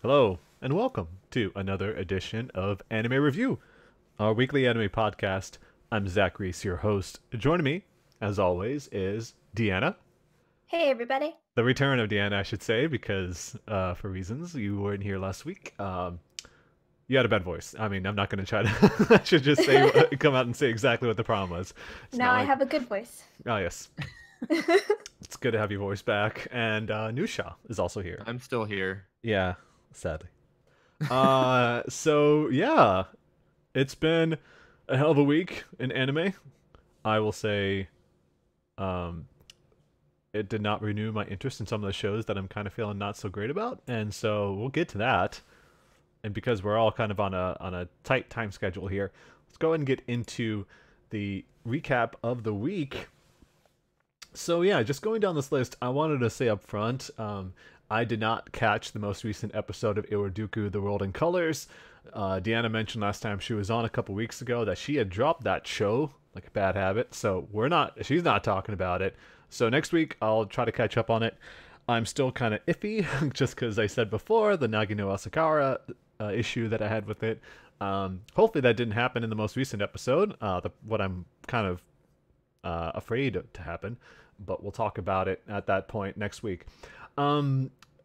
Hello, and welcome to another edition of Anime Review, our weekly anime podcast. I'm Zach Reese, your host. Joining me, as always, is Deanna. Hey everybody. The return of Deanna, I should say, because for reasons you weren't here last week. You had a bad voice. I mean, I'm not going to try to. I should just say, come out and say exactly what the problem was. It's Now not I like, have a good voice. oh yes, it's good to have your voice back. And Nusha is also here. I'm still here. Yeah, sadly. So yeah, it's been a hell of a week in anime. I will say, um, it did not renew my interest in some of the shows that I'm kind of feeling not so great about, and so we'll get to that. And because we're all kind of on a tight time schedule here, let's go ahead and get into the recap of the week. So yeah, just going down this list, I wanted to say up front, I did not catch the most recent episode of Iwaduku: The World in Colors. Deanna mentioned last time she was on a couple weeks ago that she had dropped that show like a bad habit, so she's not talking about it. So next week I'll try to catch up on it. I'm still kind of iffy, just because I said before the Nagino Asakara issue that I had with it. Hopefully that didn't happen in the most recent episode. What I'm kind of afraid to happen, but we'll talk about it at that point next week.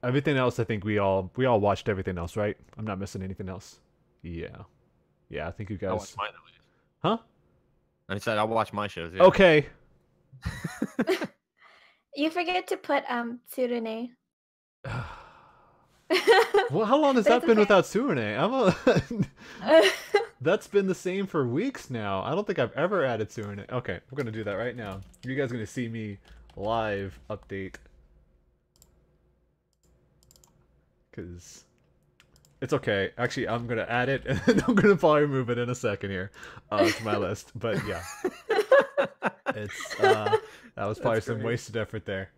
Everything else, I think we all watched everything else, right? I'm not missing anything else. Yeah, yeah. I think you I'll watch guys. mine at least. Huh? I said I'll watch my shows. Yeah. Okay. You forget to put Tsurune. Well, how long has But that it's been okay. without Tsurune? That's been the same for weeks now. I don't think I've ever added Tsurune. Okay, we're gonna do that right now. You guys are gonna see me live update. Because it's okay. Actually, I'm gonna add it, and I'm gonna probably remove it in a second here to my list. But yeah, it's that was probably That's some great. wasted effort there.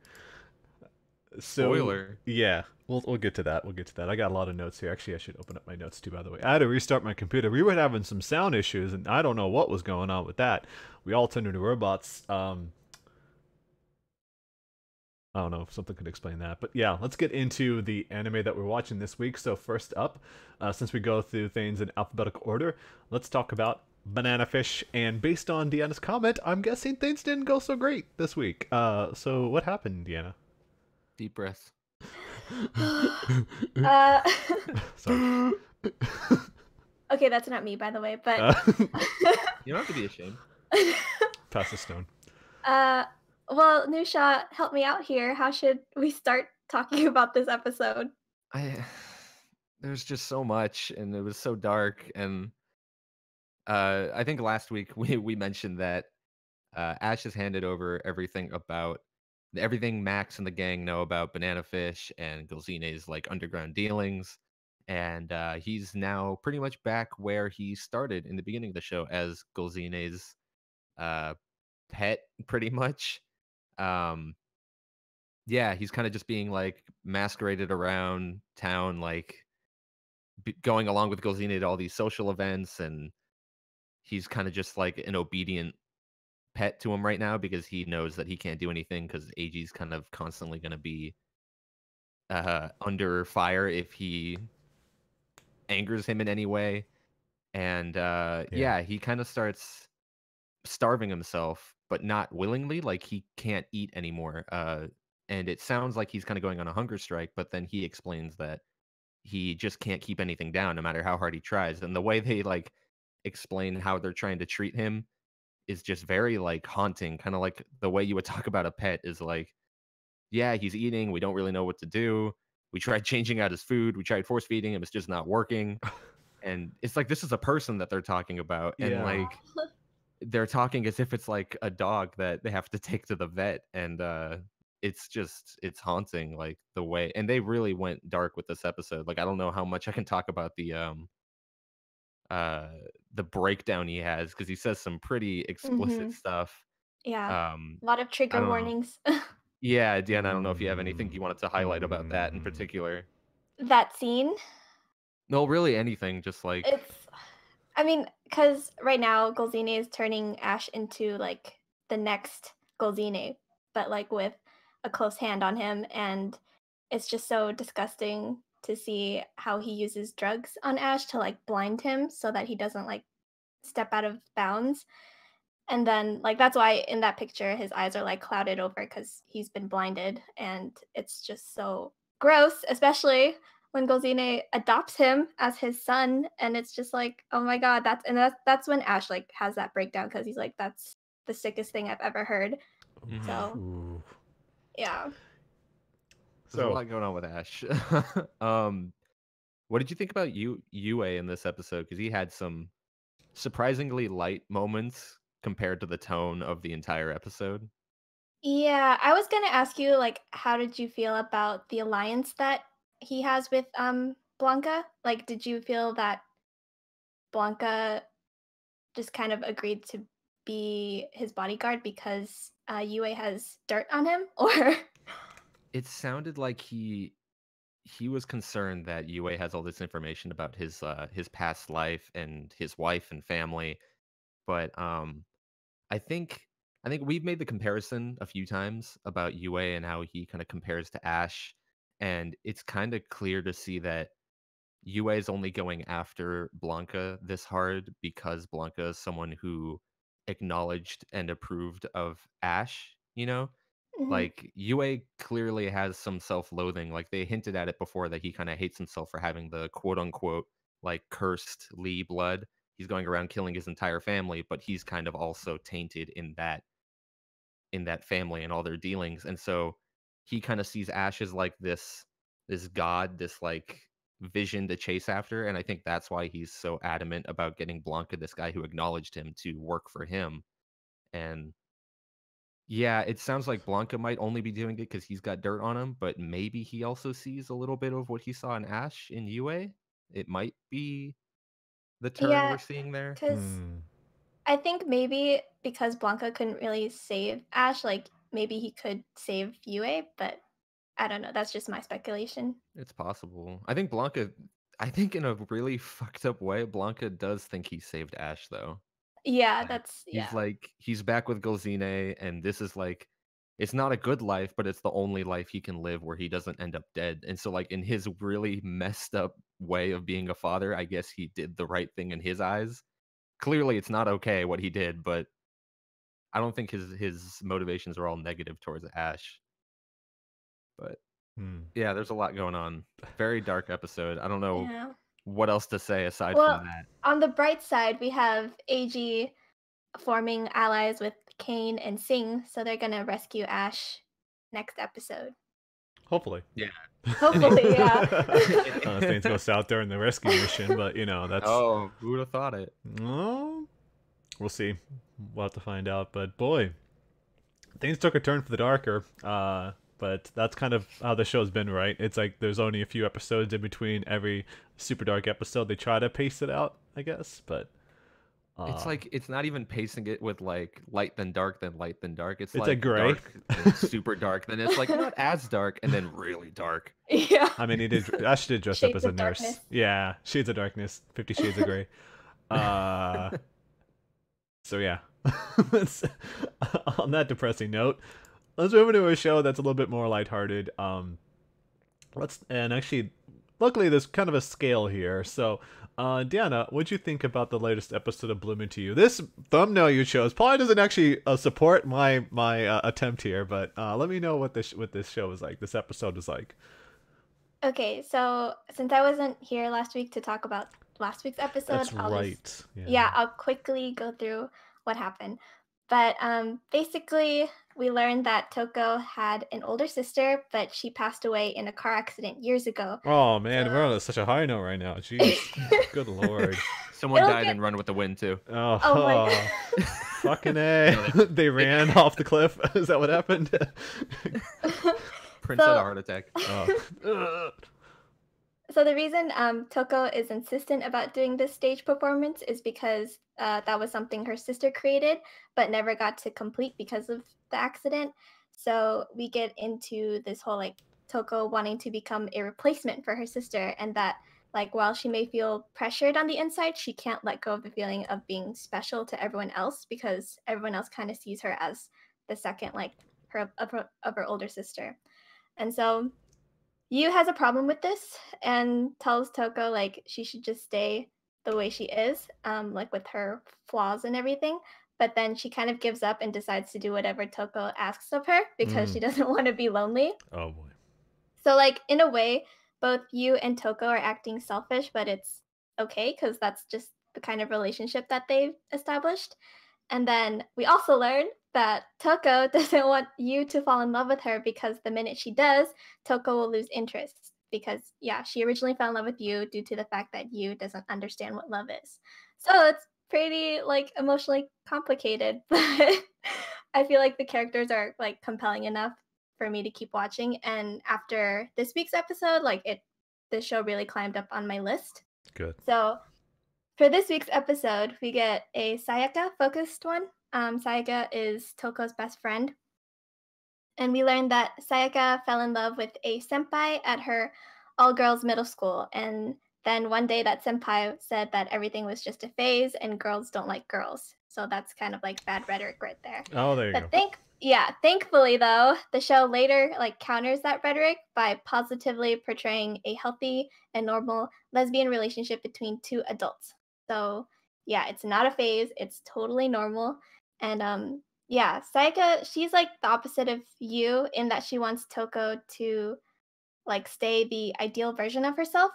So Spoiler. yeah, we'll get to that. We'll get to that. I got a lot of notes here. Actually, I should open up my notes too. By the way, I had to restart my computer. We were having some sound issues, and I don't know what was going on with that. We all turned into robots. I don't know if something could explain that. But yeah, let's get into the anime that we're watching this week. So first up, since we go through things in alphabetical order, let's talk about Banana Fish. And based on Deanna's comment, I'm guessing things didn't go so great this week. So what happened, Deanna? Deep breath. uh, Sorry. okay, that's not me, by the way. But You don't have to be ashamed. Pass the stone. well, Nusha, help me out here. How should we start talking about this episode? There's just so much, and it was so dark. And I think last week we mentioned that Ash has handed over everything Max and the gang know about Banana Fish and Gulzine's like underground dealings. And he's now pretty much back where he started in the beginning of the show as Gulzine's uh, pet, pretty much. Um, yeah, he's kind of just being like masqueraded around town, like going along with Gulzine at all these social events, and he's kind of just like an obedient pet to him right now because he knows that he can't do anything because AG's kind of constantly going to be under fire if he angers him in any way. And yeah, he kind of starts starving himself, but not willingly. Like he can't eat anymore. And it sounds like he's kind of going on a hunger strike, but then he explains that he just can't keep anything down no matter how hard he tries. And the way they like explain how they're trying to treat him is just very like haunting, kind of like the way you would talk about a pet is like, yeah, he's eating, we don't really know what to do. We tried changing out his food, we tried force feeding him, it's just not working. And it's like this is a person that they're talking about, and Yeah. like they're talking as if it's like a dog that they have to take to the vet. And it's haunting, like the way, and they really went dark with this episode. Like I don't know how much I can talk about uh the breakdown he has because he says some pretty explicit Mhm. stuff. Yeah, um a lot of I trigger don't know. warnings. Yeah, Dan, I don't know if you have anything you wanted to highlight about that in particular. That scene, No, really anything, just like it's, I mean, because right now Golzine is turning Ash into like the next Golzine, but like with a close hand on him, and it's just so disgusting to see how he uses drugs on Ash to like blind him so that he doesn't like step out of bounds. And then like that's why in that picture his eyes are like clouded over because he's been blinded, and it's just so gross, especially when Golzine adopts him as his son, and it's just like, oh my god, that's when Ash like has that breakdown because he's like, that's the sickest thing I've ever heard. So Ooh. yeah. There's a lot going on with Ash. What did you think about Yue in this episode? Because he had some surprisingly light moments compared to the tone of the entire episode. Yeah, I was gonna ask you like, how did you feel about the alliance that he has with Blanca? Like, did you feel that Blanca just kind of agreed to be his bodyguard because Yue has dirt on him, or It sounded like he was concerned that Yue has all this information about his past life and his wife and family, but I think we've made the comparison a few times about Yue and how he kind of compares to Ash, and it's kind of clear to see that Yue is only going after Blanca this hard because Blanca is someone who acknowledged and approved of Ash, you know? Mhm. Like Yue clearly has some self-loathing. Like they hinted at it before that he kind of hates himself for having the quote unquote like cursed Lee blood. He's going around killing his entire family, but he's kind of also tainted in that family and all their dealings. And so he kind of sees Ash as like this god, this like vision to chase after. And I think that's why he's so adamant about getting Blanca, this guy who acknowledged him, to work for him. And yeah, it sounds like Blanca might only be doing it because he's got dirt on him, but maybe he also sees a little bit of what he saw in Ash in Yue. It might be the turn Yeah, we're seeing there. because I think maybe because Blanca couldn't really save Ash, like maybe he could save Yue, but I don't know. That's just my speculation. It's possible. I think in a really fucked up way, Blanca does think he saved Ash though. Yeah, Like, that's yeah. he's back with Golzine, and this is like, it's not a good life, but it's the only life he can live where he doesn't end up dead. And so, like, in his really messed up way of being a father, I guess he did the right thing in his eyes. Clearly, it's not okay what he did, but I don't think his motivations are all negative towards Ash. But yeah, there's a lot going on. Very dark episode. I don't know Yeah. what else to say aside Well, from that. on the bright side, we have AG forming allies with Kane and Sing, so they're gonna rescue Ash next episode. Hopefully. Yeah. Hopefully, yeah. Things go south during the rescue mission, but you know that's. Oh, who would have thought it? Oh, we'll see. We'll have to find out. But boy, things took a turn for the darker. But that's kind of how the show's been, right? It's like there's only a few episodes in between every super dark episode. They try to pace it out, I guess, but It's like it's not even pacing it with like light then dark then light then dark. It's like a gray, dark, then super dark, then it's like not as dark, and then really dark. Yeah. I mean, Ash did dress up Shades as a of nurse. Darkness. Yeah, Shades of Darkness, 50 Shades of Grey. So yeah, on that depressing note, let's move into a show that's a little bit more lighthearted. Luckily, there's kind of a scale here. So, Diana, what'd you think about the latest episode of Blooming to You? This thumbnail you chose probably doesn't actually support my attempt here, but let me know what this show is like. This episode is like. Okay, so since I wasn't here last week to talk about last week's episode, That's right. I'll quickly go through what happened. But basically, we learned that Toko had an older sister, but she passed away in a car accident years ago. Oh man, we're on such a high note right now. Jeez, good lord. Someone died and Run with the Wind too. Oh, Oh my God. Fucking A. They ran off the cliff. Is that what happened? Prince had a heart attack. Oh. So the reason Toko is insistent about doing this stage performance is because that was something her sister created, but never got to complete because of the accident. So we get into this whole like Toko wanting to become a replacement for her sister, and that like while she may feel pressured on the inside, she can't let go of the feeling of being special to everyone else because everyone else kind of sees her as the second like her of her older sister. And so Yu has a problem with this and tells Toko like she should just stay the way she is, like with her flaws and everything. But then she kind of gives up and decides to do whatever Toko asks of her because she doesn't want to be lonely. Oh boy. So like in a way, both Yu and Toko are acting selfish, but it's okay because that's just the kind of relationship that they've established. And then we also learn that Toko doesn't want Yu to fall in love with her because the minute she does, Toko will lose interest. Because, yeah, she originally fell in love with Yu due to the fact that Yu doesn't understand what love is. So it's pretty, like, emotionally complicated. But I feel like the characters are, like, compelling enough for me to keep watching. And after this week's episode, like, the show really climbed up on my list. Good. So for this week's episode, we get a Sayaka-focused one. Sayaka is Toko's best friend. And we learned that Sayaka fell in love with a senpai at her all-girls middle school. And then one day that senpai said that everything was just a phase and girls don't like girls. So that's kind of like bad rhetoric right there. Oh, there you But go. thankfully though, the show later like counters that rhetoric by positively portraying a healthy and normal lesbian relationship between two adults. So yeah, it's not a phase, it's totally normal. And yeah, Sayaka, she's like the opposite of you in that she wants Toko to like stay the ideal version of herself,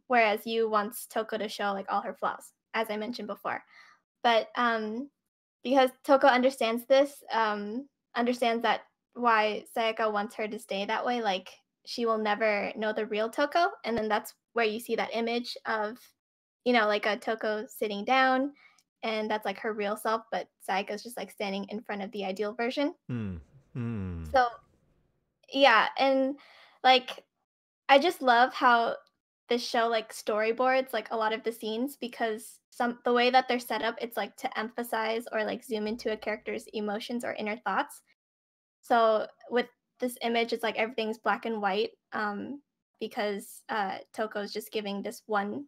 whereas Yu wants Toko to show like all her flaws, as I mentioned before. But because Toko understands this, understands that why Sayaka wants her to stay that way, like she will never know the real Toko, and then that's where you see that image of, like a Toko sitting down, and that's like her real self, but Sayaka's just like standing in front of the ideal version. So yeah, and like I just love how this show like storyboards like a lot of the scenes because the way that they're set up, it's like to emphasize or like zoom into a character's emotions or inner thoughts. So with this image, it's like everything's black and white because Toko's just giving this one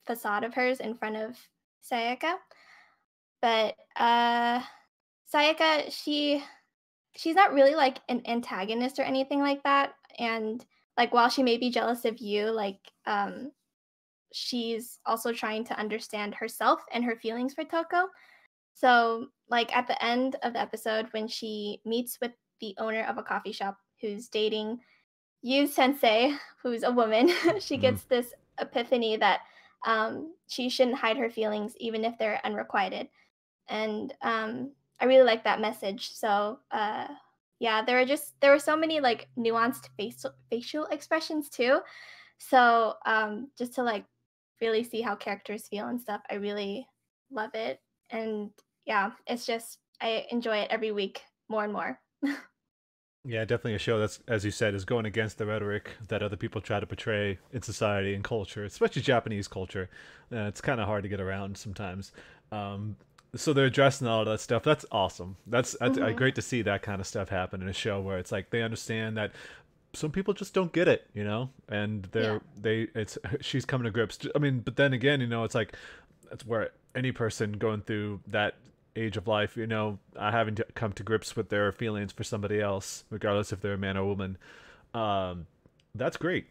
facade of hers in front of Sayaka. But Sayaka, she's not really like an antagonist or anything like that. And like while she may be jealous of you, like she's also trying to understand herself and her feelings for Toko. So like at the end of the episode when she meets with the owner of a coffee shop who's dating Yu Sensei, who's a woman, she gets this epiphany that she shouldn't hide her feelings even if they're unrequited. And I really like that message. So yeah, there were so many like nuanced facial expressions too. So just to like really see how characters feel and stuff, I really love it. And yeah, it's just I enjoy it every week more and more. Yeah, definitely a show that's, as you said, is going against the rhetoric that other people try to portray in society and culture, especially Japanese culture. It's kind of hard to get around sometimes. So they're addressing all of that stuff. That's awesome. That's great to see that kind of stuff happen in a show where it's like they understand that some people just don't get it, and she's coming to grips. I mean, but then again, it's like that's where any person going through that age of life, having to come to grips with their feelings for somebody else, regardless if they're a man or woman. That's great.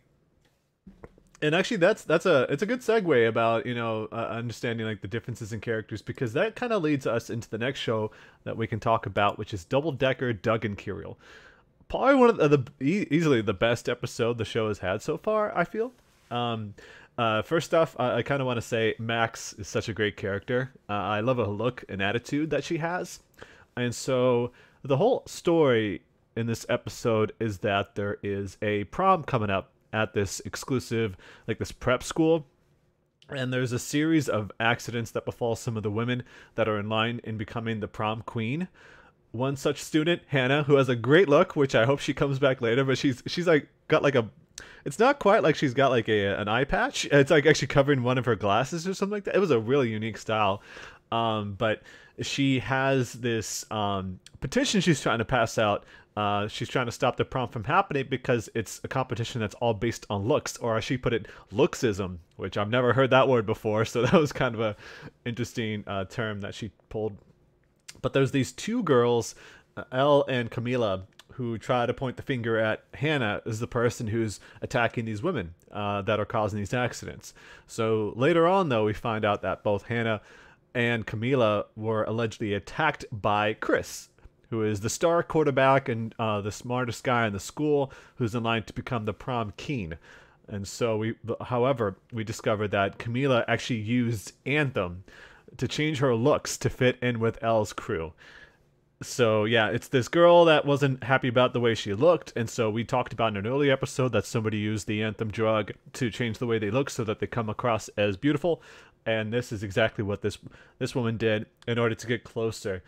And actually, it's a good segue about understanding like the differences in characters, because that kind of leads us into the next show that we can talk about, which is Double Decker Doug and Kirill. Probably one of easily the best episode the show has had so far, I feel. First off, I kind of want to say Max is such a great character. I love her look and attitude that she has. And so the whole story in this episode is that there is a prom coming up at this exclusive, like this prep school. And there's a series of accidents that befall some of the women that are in line in becoming the prom queen. One such student, Hannah, who has a great look, which I hope she comes back later, but she's like got like it's not quite like she's got like an eye patch. It's like actually covering one of her glasses or something like that. It was a really unique style. But she has this petition she's trying to pass out. She's trying to stop the prom from happening because it's a competition that's all based on looks, or as she put it, looksism, which I've never heard that word before. So that was kind of a interesting term that she pulled. But there's these two girls, Elle and Camila, who try to point the finger at Hannah as the person who's attacking these women that are causing these accidents. So later on, though, we find out that both Hannah and Camila were allegedly attacked by Chris, who is the star quarterback and the smartest guy in the school, who's in line to become the prom king. And so however, we discovered that Camila actually used Anthem to change her looks to fit in with Elle's crew. So yeah, it's this girl that wasn't happy about the way she looked, and so we talked about in an earlier episode that somebody used the Anthem drug to change the way they look so that they come across as beautiful. And this is exactly what this woman did in order to get closer.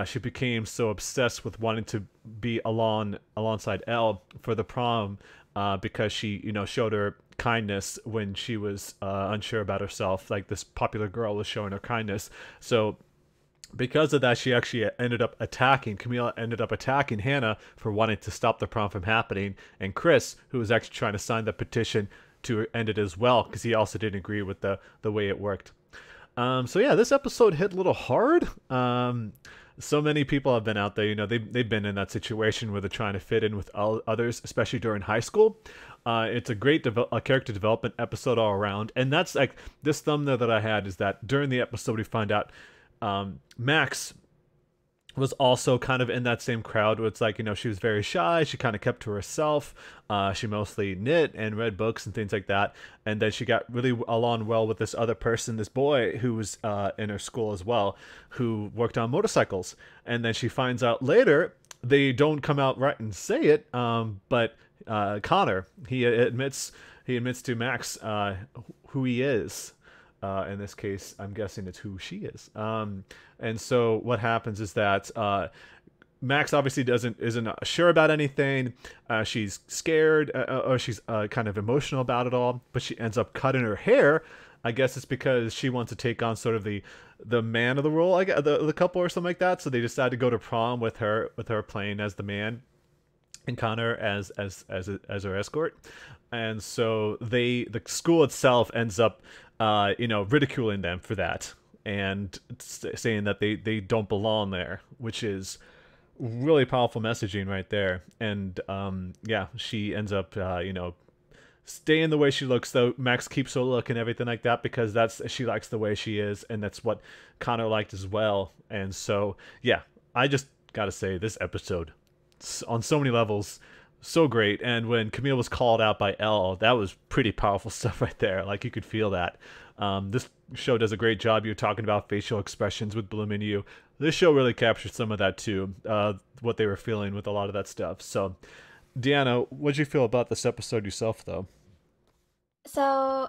She became so obsessed with wanting to be alongside Elle for the prom because she, showed her kindness when she was unsure about herself. Like this popular girl was showing her kindness. So because of that, Camila ended up attacking Hannah for wanting to stop the prom from happening. And Chris, who was actually trying to sign the petition to end it as well, because he also didn't agree with the way it worked. So yeah, this episode hit a little hard. So many people have been out there, they've been in that situation where they're trying to fit in with others, especially during high school. It's a great character development episode all around. And that's like, this thumbnail that I had is that during the episode we find out Max was also kind of in that same crowd where it's like, she was very shy. She kind of kept to herself. She mostly knit and read books and things like that. And then she got really along well with this other person, this boy who was in her school as well, who worked on motorcycles. And then she finds out later, they don't come out right and say it, but Connor, he admits to Max who he is. In this case, I'm guessing it's who she is. And so what happens is that Max obviously isn't sure about anything. She's scared, or she's kind of emotional about it all. But she ends up cutting her hair. I guess it's because she wants to take on sort of the man of the role, the couple or something like that. So they decide to go to prom with her playing as the man, and Connor as her escort. And so the school itself ends up ridiculing them for that and saying that they don't belong there, which is really powerful messaging right there. And she ends up staying the way she looks, though Max keeps her look and everything like that, because she likes the way she is, and that's what Connor liked as well. And so yeah, I just gotta say, this episode on so many levels, so great. And when Camille was called out by Elle, that was pretty powerful stuff right there. Like, you could feel that. This show does a great job. You're talking about facial expressions with Bloom and You. This show really captured some of that too, what they were feeling with a lot of that stuff. So, Deanna, what'd you feel about this episode yourself, though? So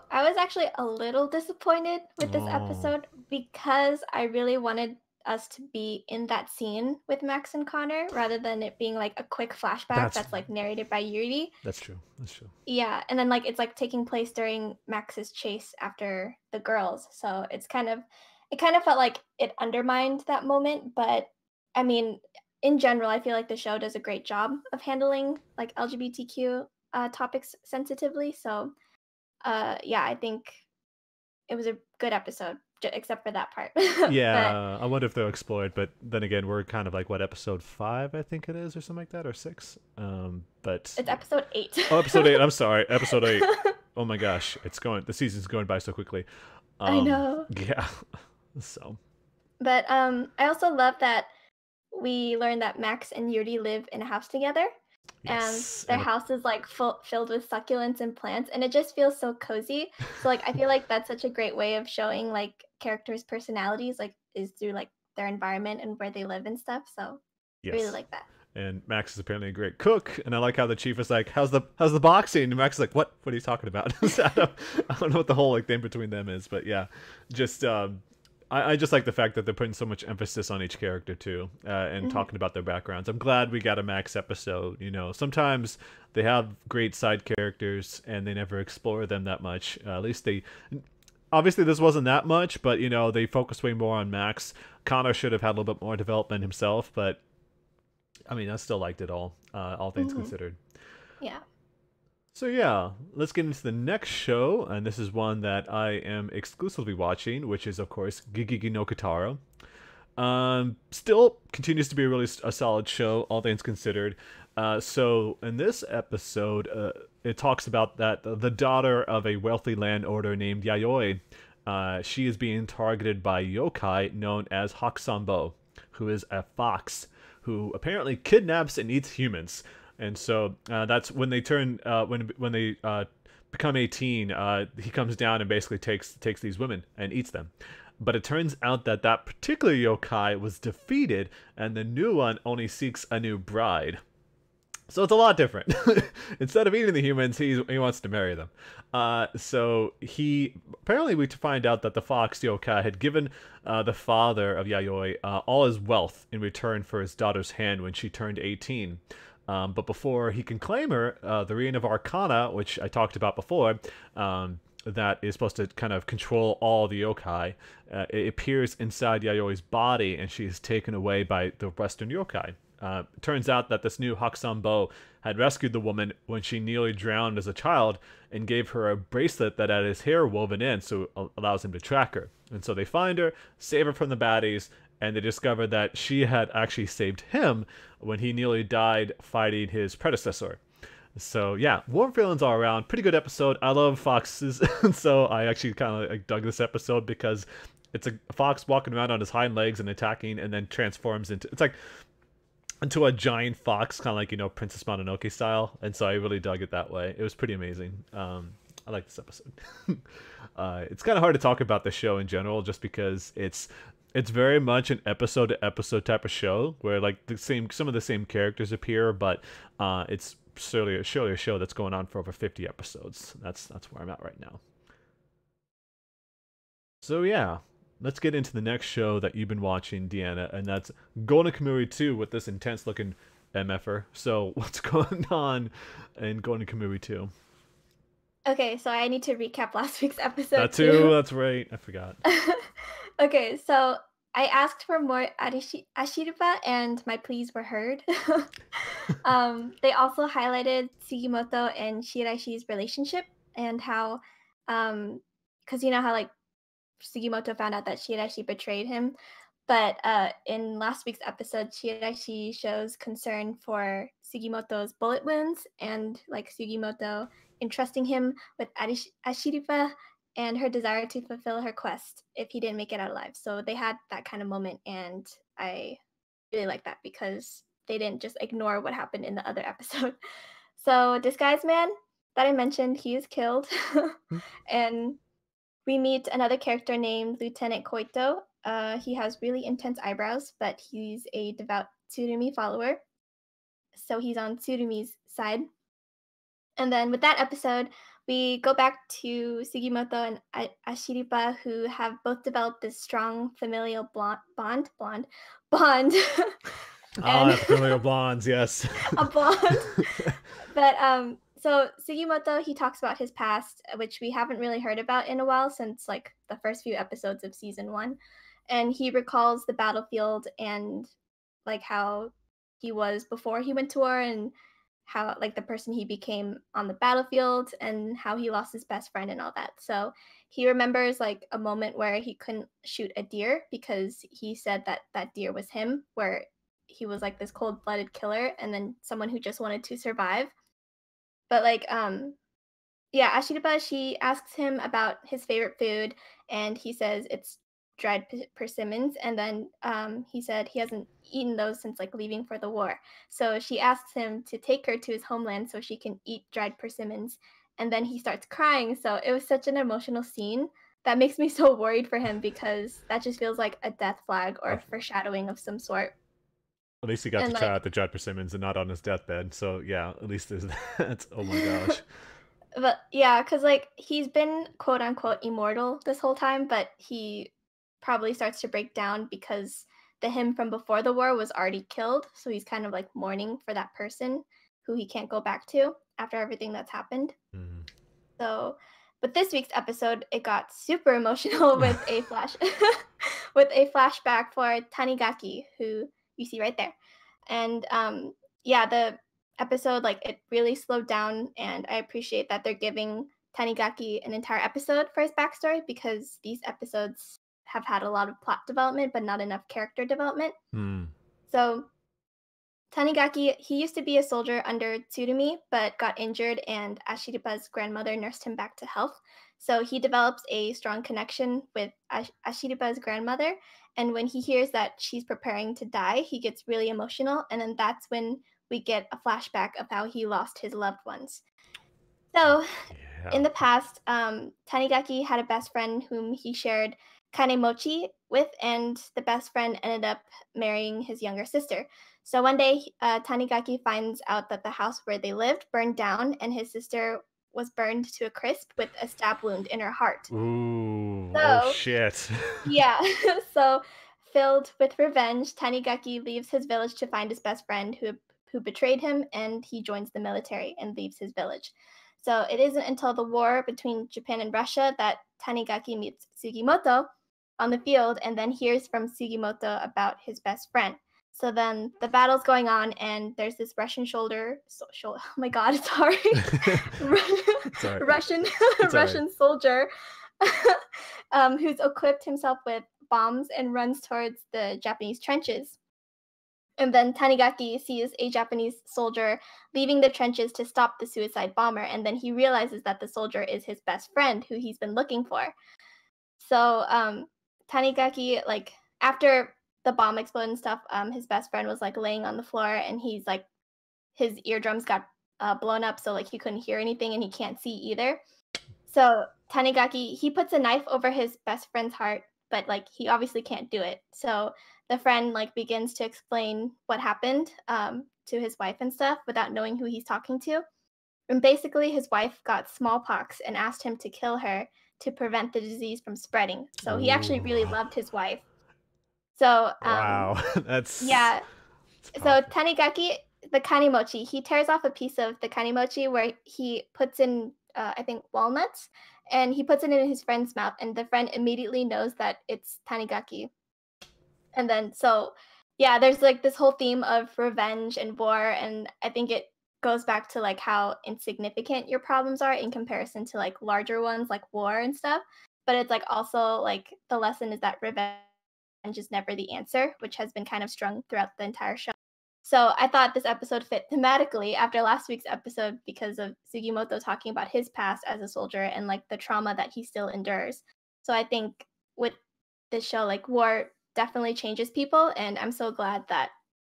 I was actually a little disappointed with this episode because I really wanted us to be in that scene with Max and Connor rather than it being like a quick flashback that's like narrated by Yuri. That's true. Yeah, and then like it's like taking place during Max's chase after the girls. So it kind of felt like it undermined that moment, but I mean, in general, I feel like the show does a great job of handling like LGBTQ topics sensitively. So I think it was a good episode, except for that part. Yeah, I wonder if they'll explore it, but then again, we're kind of like, what, episode 5, I think it is, or something like that, or 6? But it's episode 8. Oh, episode 8. I'm sorry, episode 8. Oh my gosh, the season's going by so quickly. I know. Yeah. So. But I also love that we learned that Max and Yuri live in a house together. Yes. And their house is like filled with succulents and plants, and it just feels so cozy. So like I feel like that's such a great way of showing like characters' personalities, like is through like their environment and where they live and stuff. So yes. I really like that. And Max is apparently a great cook, and I like how the chief is like, "How's the boxing?" And Max is like, "What? What are you talking about?" So I don't know what the whole like thing between them is, but yeah, just I just like the fact that they're putting so much emphasis on each character too, and talking about their backgrounds. I'm glad we got a Max episode. Sometimes they have great side characters and they never explore them that much. At least obviously this wasn't that much, but they focus way more on Max. Connor should have had a little bit more development himself, but I mean, I still liked it all things considered. Yeah. So yeah, let's get into the next show, and this is one that I am exclusively watching, which is, of course, Gegege no Kitaro. Still continues to be a solid show, all things considered. So in this episode, it talks about that the daughter of a wealthy landowner named Yayoi, she is being targeted by yokai known as Hakusanbo, who is a fox who apparently kidnaps and eats humans. And so that's when they turn when they become 18. He comes down and basically takes these women and eats them. But it turns out that that particular yokai was defeated, and the new one only seeks a new bride. So it's a lot different. Instead of eating the humans, he wants to marry them. So he apparently we find out that the fox yokai had given the father of Yayoi all his wealth in return for his daughter's hand when she turned 18. But before he can claim her, the Ring of Arcana, which I talked about before, that is supposed to kind of control all the yokai, it appears inside Yayoi's body, and she is taken away by the Western yokai. It turns out that this new Hakusanbo had rescued the woman when she nearly drowned as a child and gave her a bracelet that had his hair woven in, so it allows him to track her. And so they find her, save her from the baddies, and they discover that she had actually saved him when he nearly died fighting his predecessor. So yeah, warm feelings all around. Pretty good episode. I love foxes, so I actually kind of like dug this episode because it's a fox walking around on his hind legs and attacking, and then transforms into a giant fox, kind of like, you know, Princess Mononoke style. And so I really dug it that way. It was pretty amazing. I like this episode. It's kind of hard to talk about the show in general, just because it's very much an episode to episode type of show where like some of the same characters appear, but it's surely a show that's going on for over 50 episodes. That's where I'm at right now. So yeah, let's get into the next show that you've been watching, Deanna, and that's Golden Kamuy 2 with this intense looking MFer. So what's going on in Golden Kamuy 2? Okay, so I need to recap last week's episode. That too, that's right. I forgot. Okay, so I asked for more Ashiraba, and my pleas were heard. They also highlighted Sugimoto and Shiraishi's relationship, and how, because you know how like Sugimoto found out that Shiraishi betrayed him, but in last week's episode, Shiraishi shows concern for Sugimoto's bullet wounds, and like Sugimoto entrusting him with Ashiraba and her desire to fulfill her quest if he didn't make it out alive. So they had that kind of moment, and I really like that because they didn't just ignore what happened in the other episode. So Disguise Man that I mentioned, he is killed. And we meet another character named Lieutenant Koito. He has really intense eyebrows, but he's a devout Tsurumi follower. So he's on Tsurumi's side. And then with that episode, we go back to Sugimoto and Ashiraba, who have both developed this strong familial bond. Familial blondes, yes. A blonde. But so Sugimoto, he talks about his past, which we haven't really heard about in a while since like the first few episodes of season 1. And he recalls the battlefield and like how he was before he went to war, and how like the person he became on the battlefield, and how he lost his best friend and all that. So he remembers like a moment where he couldn't shoot a deer because he said that that deer was him, where he was like this cold-blooded killer and then someone who just wanted to survive. But like yeah, Ashiraba, she asks him about his favorite food, and he says it's dried persimmons, and then he said he hasn't eaten those since like leaving for the war. So she asks him to take her to his homeland so she can eat dried persimmons, and then he starts crying. So it was such an emotional scene that makes me so worried for him, because that just feels like a death flag or foreshadowing of some sort. At least he got to try out the dried persimmons and not on his deathbed. So yeah, at least there's that. Oh my gosh. But yeah, because like he's been quote unquote immortal this whole time, but he probably starts to break down because the him from before the war was already killed. So he's kind of like mourning for that person who he can't go back to after everything that's happened. Mm-hmm. So, but this week's episode, it got super emotional with a with a flashback for Tanigaki, who you see right there. And yeah, the episode, like it really slowed down, and I appreciate that they're giving Tanigaki an entire episode for his backstory, because these episodes have had a lot of plot development but not enough character development. So Tanigaki, he used to be a soldier under Tsurumi, but got injured, and Ashiripa's grandmother nursed him back to health. So he develops a strong connection with Ashiripa's grandmother. And when he hears that she's preparing to die, he gets really emotional. And then that's when we get a flashback of how he lost his loved ones. So in the past, Tanigaki had a best friend whom he shared kanemochi with, and the best friend ended up marrying his younger sister. So one day, Tanigaki finds out that the house where they lived burned down, and his sister was burned to a crisp with a stab wound in her heart. Ooh, oh So, shit. yeah, so filled with revenge, Tanigaki leaves his village to find his best friend who betrayed him, and he joins the military and leaves his village. So it isn't until the war between Japan and Russia that Tanigaki meets Sugimoto on the field and then hears from Sugimoto about his best friend. So then the battle's going on, and there's this Russian oh my god, sorry, Sorry. Russian It's Russian soldier who's equipped himself with bombs and runs towards the Japanese trenches. And then Tanigaki sees a Japanese soldier leaving the trenches to stop the suicide bomber, and then he realizes that the soldier is his best friend who he's been looking for. So Tanigaki, like after the bomb exploded and stuff, his best friend was like laying on the floor, and he's like his eardrums got blown up, so like he couldn't hear anything and he can't see either. So Tanigaki, he puts a knife over his best friend's heart, but like he obviously can't do it. So the friend like begins to explain what happened to his wife and stuff without knowing who he's talking to. And basically, his wife got smallpox and asked him to kill her to prevent the disease from spreading. So he actually really loved his wife. So Wow, that's yeah. that's So powerful. Tanigaki, the kanimochi, he tears off a piece of the kanimochi where he puts in, I think, walnuts, and he puts it in his friend's mouth, and the friend immediately knows that it's Tanigaki. And then, so, yeah, there's like this whole theme of revenge and war, and I think it goes back to like how insignificant your problems are in comparison to like larger ones like war and stuff. But it's like also like the lesson is that revenge is never the answer, which has been kind of strung throughout the entire show. So I thought this episode fit thematically after last week's episode because of Sugimoto talking about his past as a soldier and like the trauma that he still endures. So I think with this show, like war definitely changes people, and I'm so glad that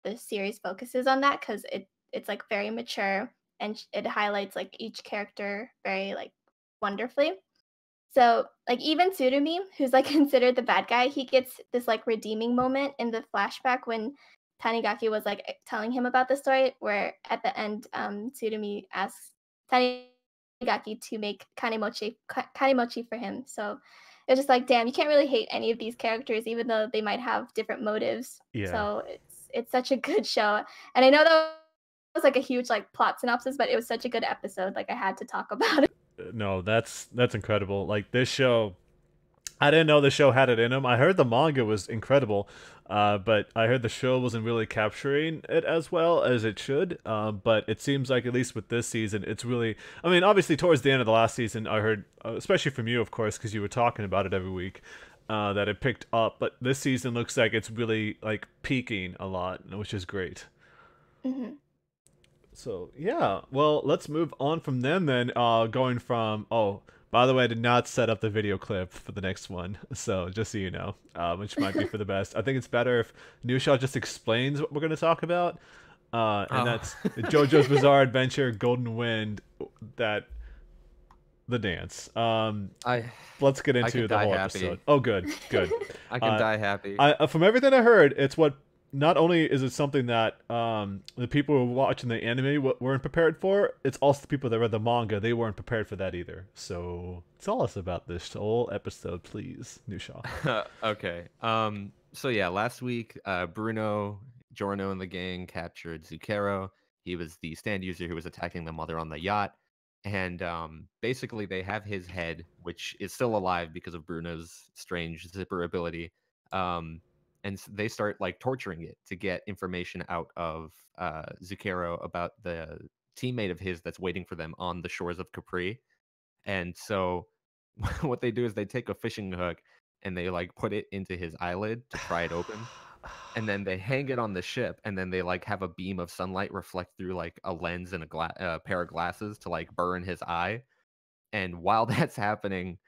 the series focuses on that because it's like very mature and it highlights like each character very like wonderfully. So, like, even Tsurumi, who's, like, considered the bad guy, he gets this, like, redeeming moment in the flashback when Tanigaki was, like, telling him about the story, where at the end, Tsurumi asks Tanigaki to make kanemochi for him. So, it's just like, damn, you can't really hate any of these characters, even though they might have different motives. Yeah. So, it's such a good show. And I know that was, like, a huge, like, plot synopsis, but it was such a good episode. Like, I had to talk about it. No, that's incredible. Like this show, I didn't know the show had it in them. I heard the manga was incredible, but I heard the show wasn't really capturing it as well as it should. But it seems like at least with this season, it's really. I mean, obviously towards the end of the last season, I heard, especially from you, of course, because you were talking about it every week, that it picked up. But this season looks like it's really like peaking a lot, which is great. Mm-hmm. So yeah, well, let's move on from them then. Going from by the way, I did not set up the video clip for the next one, so just so you know, which might be for the best. I think it's better if Nusha just explains what we're going to talk about, and that's JoJo's Bizarre Adventure, Golden Wind, the dance. Let's get into the whole episode. Oh, good. I can die happy. From everything I heard, it's what. Not only is it something that the people who were watching the anime weren't prepared for, it's also the people that read the manga, they weren't prepared for that either. So tell us about this whole episode, please, Nusha. Okay. So yeah, last week, Bruno, Giorno, and the gang captured Zucchero. He was the stand user who was attacking the mother on the yacht. And basically, they have his head, which is still alive because of Bruno's strange zipper ability. And they start like torturing it to get information out of Zucchero about the teammate of his that's waiting for them on the shores of Capri. And so what they do is they take a fishing hook and they like put it into his eyelid to pry it open. and then they hang it on the ship, and then they like have a beam of sunlight reflect through like a lens and a pair of glasses to like burn his eye. And while that's happening,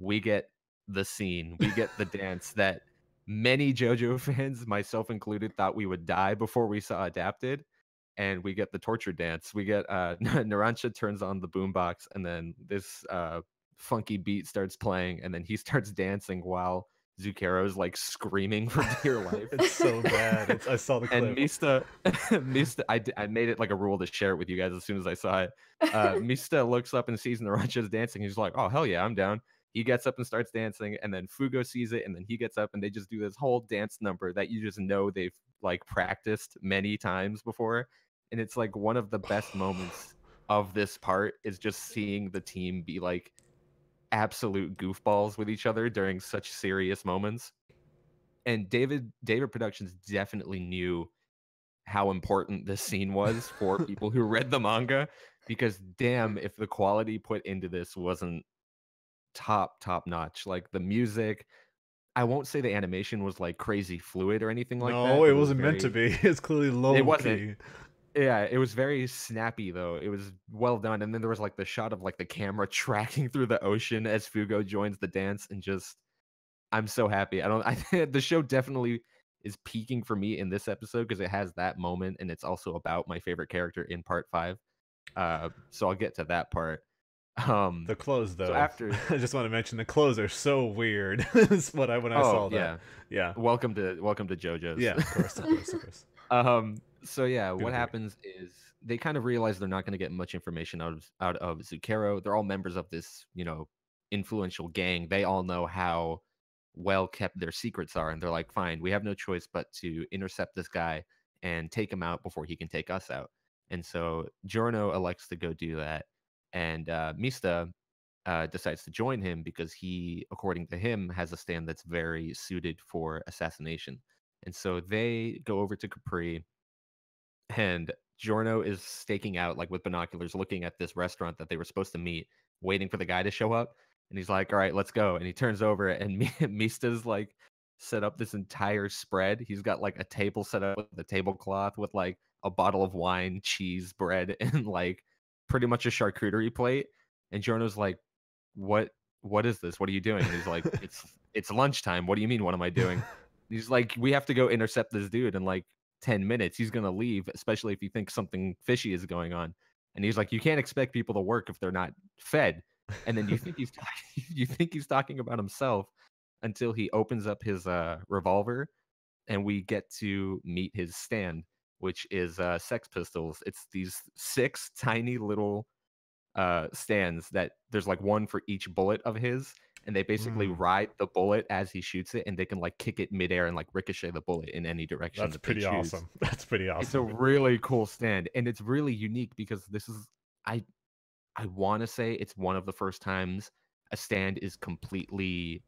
we get the scene, we get the dance that many JoJo fans, myself included, thought we would die before we saw adapted. And we get the torture dance. We get Narancia turns on the boombox, and then this funky beat starts playing, and then he starts dancing while Zukero's like screaming for dear life. It's so bad. I saw the clip. And Mista, I made it like a rule to share it with you guys as soon as I saw it. Mista looks up and sees Narancia's dancing. He's like, "Oh hell yeah, I'm down." He gets up and starts dancing, and then Fugo sees it, and then he gets up, and they just do this whole dance number that you just know they've like practiced many times before, and it's like one of the best moments of this part is just seeing the team be like absolute goofballs with each other during such serious moments. And David Productions definitely knew how important this scene was for people who read the manga, because damn if the quality put into this wasn't top notch. Like the music, I won't say the animation was like crazy fluid or anything like that. No, it wasn't meant to be. It's clearly low It key. wasn't. Yeah, it was very snappy though. It was well done, and then there was like the shot of like the camera tracking through the ocean as Fugo joins the dance, and just I'm so happy. The show definitely is peaking for me in this episode because it has that moment, and it's also about my favorite character in part 5. So I'll get to that part. The clothes, though. So after, I just want to mention the clothes are so weird. That's when I saw that. Yeah. Welcome to JoJo's. Yeah, of course. So yeah, what happens is they kind of realize they're not going to get much information out of Zukero. They're all members of this, influential gang. They all know how well kept their secrets are, and they're like, fine, we have no choice but to intercept this guy and take him out before he can take us out. And so Giorno elects to go do that, and Mista decides to join him because he, according to him, has a stand that's very suited for assassination. And so they go over to Capri, and Giorno is staking out like with binoculars, looking at this restaurant that they were supposed to meet, waiting for the guy to show up. And he's like, "All right, let's go." And he turns over, and Mista's like set up this entire spread. He's got like a table set up with a tablecloth with like a bottle of wine, cheese, bread, and like pretty much a charcuterie plate. And Giorno's like, "What is this? What are you doing?" And he's like, "It's lunchtime. What do you mean? What am I doing?" He's like, "We have to go intercept this dude in like 10 minutes. He's gonna leave, especially if you think something fishy is going on." And he's like, "You can't expect people to work if they're not fed." And then you think he's talking about himself until he opens up his revolver, and we get to meet his stand, which is Sex Pistols. It's these 6 tiny little stands that there's like one for each bullet of his, and they basically ride the bullet as he shoots it, and they can like kick it midair and like ricochet the bullet in any direction. That's pretty awesome. That's pretty awesome. It's a really cool stand, and it's really unique because this is I want to say it's one of the first times a stand is completely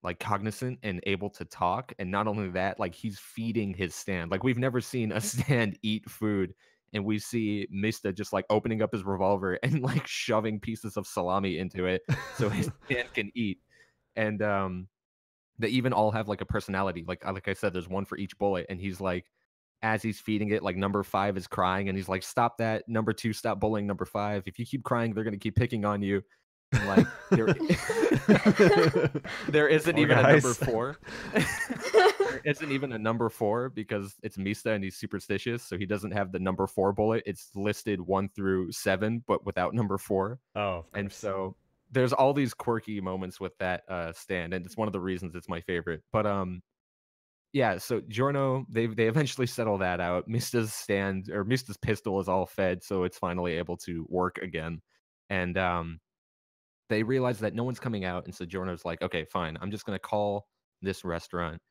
like cognizant and able to talk. And not only that, like he's feeding his stand. Like we've never seen a stand eat food, and we see Mista just like opening up his revolver and like shoving pieces of salami into it so his stand can eat. And they even all have like a personality. Like I said, there's one for each bullet, and he's like, as he's feeding it, like number 5 is crying, and he's like, "Stop that. Number 2, stop bullying number 5. If you keep crying, they're gonna keep picking on you." And like there isn't even a number 4. There isn't even a number 4 because it's Mista and he's superstitious, so he doesn't have the number 4 bullet. It's listed 1 through 7, but without number 4. Oh, and so there's all these quirky moments with that stand, and it's one of the reasons it's my favorite. But yeah, so Giorno, they eventually settle that out. Mista's stand, or Mista's pistol, is all fed, so it's finally able to work again. And they realize that no one's coming out, and so Giorno's like, "Okay, fine. I'm just gonna call this restaurant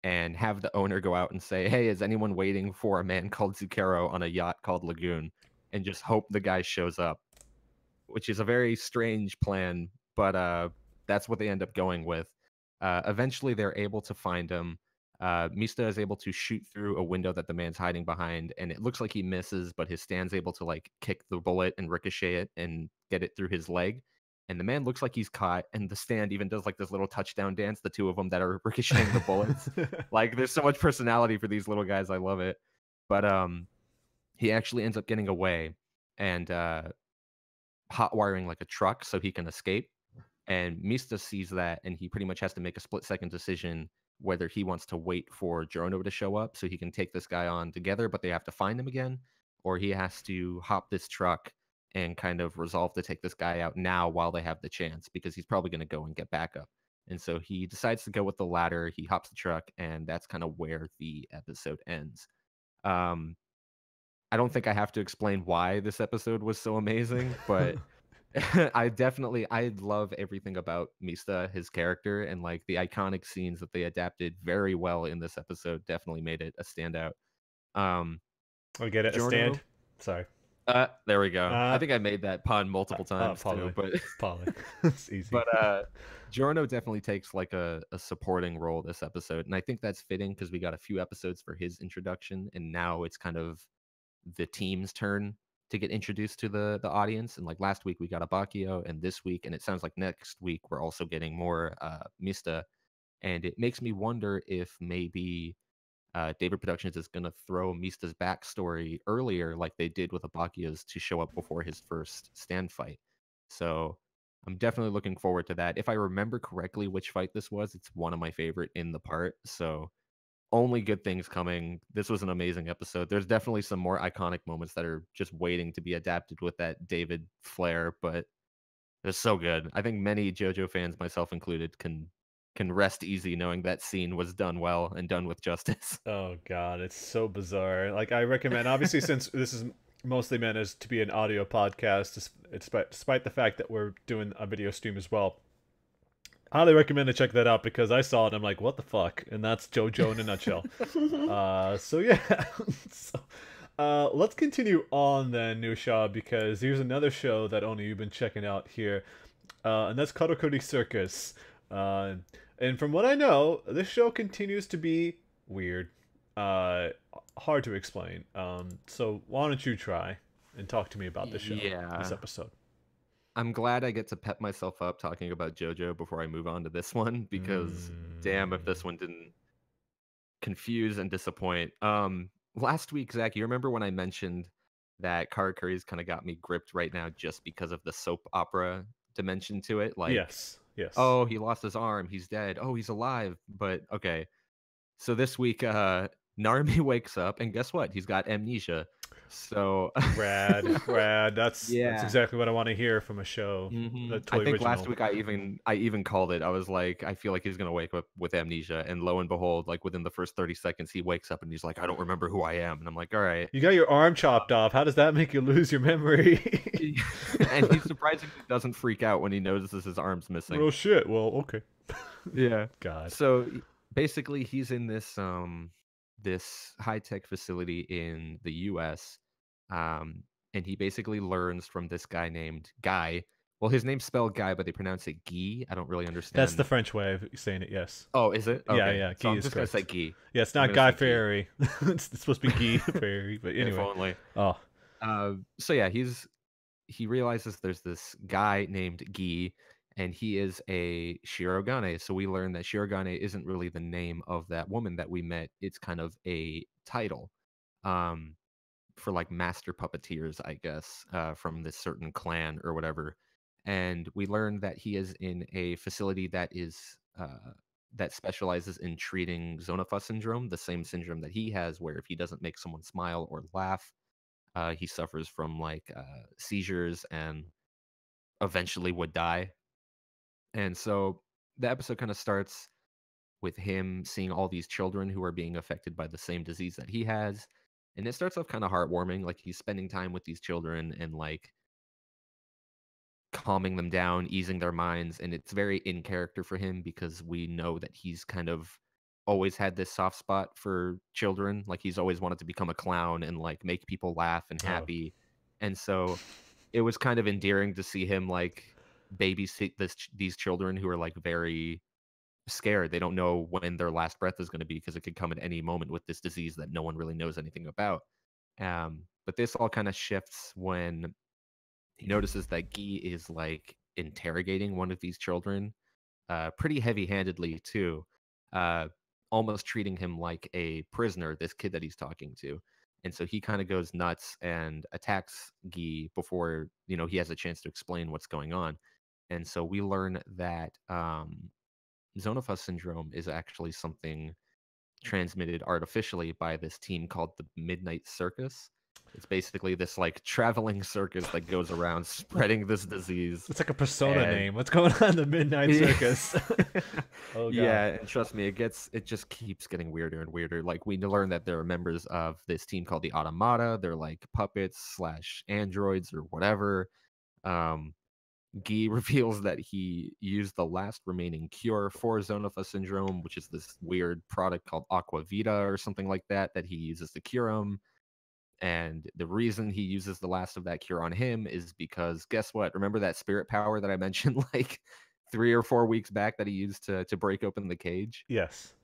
and have the owner go out and say, 'Hey, is anyone waiting for a man called Zukero on a yacht called Lagoon?' And just hope the guy shows up." Which is a very strange plan, but that's what they end up going with. Eventually, they're able to find him. Mista is able to shoot through a window that the man's hiding behind, and it looks like he misses, but his stand's able to like kick the bullet and ricochet it and get it through his leg. and the man looks like he's caught, and the stand even does like this little touchdown dance, the two of them that are ricocheting the bullets. Like, there's so much personality for these little guys. I love it. But he actually ends up getting away and hot wiring like a truck so he can escape. And Mista sees that, and he pretty much has to make a split-second decision whether he wants to wait for Giorno to show up so he can take this guy on together, but they have to find him again, or he has to hop this truck and kind of resolve to take this guy out now while they have the chance, because he's probably going to go and get backup. And so he decides to go with the latter. He hops the truck, and that's kind of where the episode ends. I don't think I have to explain why this episode was so amazing, but I love everything about Mista, his character, and like the iconic scenes that they adapted very well in this episode definitely made it a standout. I get it. A stand. Sorry. There we go. I think I made that pun multiple times too, but probably it's easy. But Giorno definitely takes like a supporting role this episode, and I think that's fitting because we got a few episodes for his introduction, and now it's kind of the team's turn to get introduced to the audience. And like last week we got Abakio, and this week, and it sounds like next week we're also getting more Mista. And it makes me wonder if maybe David Productions is going to throw Mista's backstory earlier like they did with Abakio's to show up before his first stand fight. So I'm definitely looking forward to that. If I remember correctly which fight this was, it's one of my favorite in the part. So only good things coming. This was an amazing episode. There's definitely some more iconic moments that are just waiting to be adapted with that David flair, but it's so good. I think many JoJo fans, myself included, can rest easy knowing that scene was done well and done with justice. Oh god, it's so bizarre. Like, I recommend, obviously, since this is mostly meant as to be an audio podcast, despite the fact that we're doing a video stream as well, highly recommend to check that out, because I saw it and I'm like, what the fuck? And that's JoJo in a nutshell. So yeah. Let's continue on then, Nusha, because here's another show that only you've been checking out here. And that's Karakuri Circus. And from what I know, this show continues to be weird. Hard to explain. So why don't you try and talk to me about this show, this episode? I'm glad I get to pep myself up talking about JoJo before I move on to this one, because damn if this one didn't confuse and disappoint. Last week, Zach, you remember when I mentioned that Karakuri's kind of got me gripped right now just because of the soap opera dimension to it? Like, yes. Oh, he lost his arm, he's dead. Oh, he's alive. But okay. So this week, Narumi wakes up, and guess what? He's got amnesia. So rad. That's exactly what I want to hear from a show. I think original. Last week I even called it. I was like, I feel like he's gonna wake up with amnesia, and lo and behold, like within the first 30 seconds, he wakes up and he's like, I don't remember who I am. And I'm like, all right. You got your arm chopped off. How does that make you lose your memory? And he surprisingly doesn't freak out when he notices his arm's missing. Oh shit. Well, okay. Yeah. God. So basically, he's in this this high-tech facility in the U.S. And he basically learns from this guy named Guy. Well, his name's spelled Guy, but they pronounce it Guy. I don't really understand. That's the French way of saying it, yes. Oh, is it? Okay. Yeah. So I'm just going to say Guy. Yeah, it's not Guy Fieri. It's supposed to be Guy Fieri, but anyway. If only. Oh. So yeah, he realizes there's this guy named Guy, and he is a Shirogane. So we learn that Shirogane isn't really the name of that woman that we met. It's kind of a title for like master puppeteers, I guess, from this certain clan or whatever. And we learn that he is in a facility that is that specializes in treating Zonofa syndrome, the same syndrome that he has, where if he doesn't make someone smile or laugh, he suffers from like seizures and eventually would die. And so the episode kind of starts with him seeing all these children who are being affected by the same disease that he has. And it starts off kind of heartwarming. Like, he's spending time with these children and like calming them down, easing their minds. And it's very in character for him, because we know that he's kind of always had this soft spot for children. Like, he's always wanted to become a clown and like make people laugh and happy. And so it was kind of endearing to see him like babysit these children who are like very scared. They don't know when their last breath is going to be, because it could come at any moment with this disease that no one really knows anything about. But this all kind of shifts when he notices that Guy is like interrogating one of these children, pretty heavy-handedly too, uh, almost treating him like a prisoner, this kid that he's talking to. And so he kind of goes nuts and attacks Guy before, he has a chance to explain what's going on. And so we learn that Zonifus syndrome is actually something transmitted artificially by this team called the Midnight Circus. It's basically this like traveling circus that goes around spreading this disease. It's like a persona name. What's going on in the Midnight Circus? Oh god. Yeah, and trust me, it just keeps getting weirder and weirder. Like we learn that there are members of this team called the Automata. They're like puppets / androids or whatever. Guy reveals that he used the last remaining cure for Zonifus syndrome, which is this weird product called Aquavita or something like that he uses to cure him. And the reason he uses the last of that cure on him is because, guess what? Remember that spirit power that I mentioned like 3 or 4 weeks back that he used to break open the cage? Yes.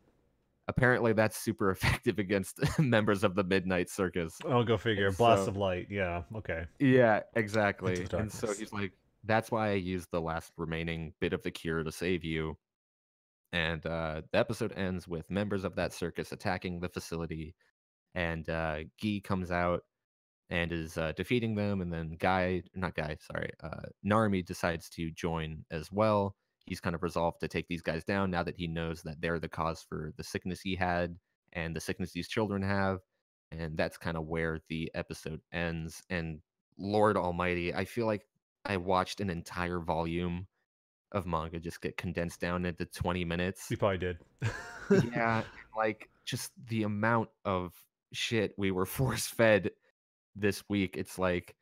Apparently that's super effective against members of the Midnight Circus. Oh, go figure. Blast of light. Yeah, okay. Yeah, exactly. And so he's like, that's why I used the last remaining bit of the cure to save you. And the episode ends with members of that circus attacking the facility. And Guy comes out and is defeating them. And then Narumi decides to join as well. He's kind of resolved to take these guys down now that he knows that they're the cause for the sickness he had and the sickness these children have. And that's kind of where the episode ends. And Lord Almighty, I feel like I watched an entire volume of manga just get condensed down into 20 minutes. You probably did. Yeah, like just the amount of shit we were force-fed this week. It's like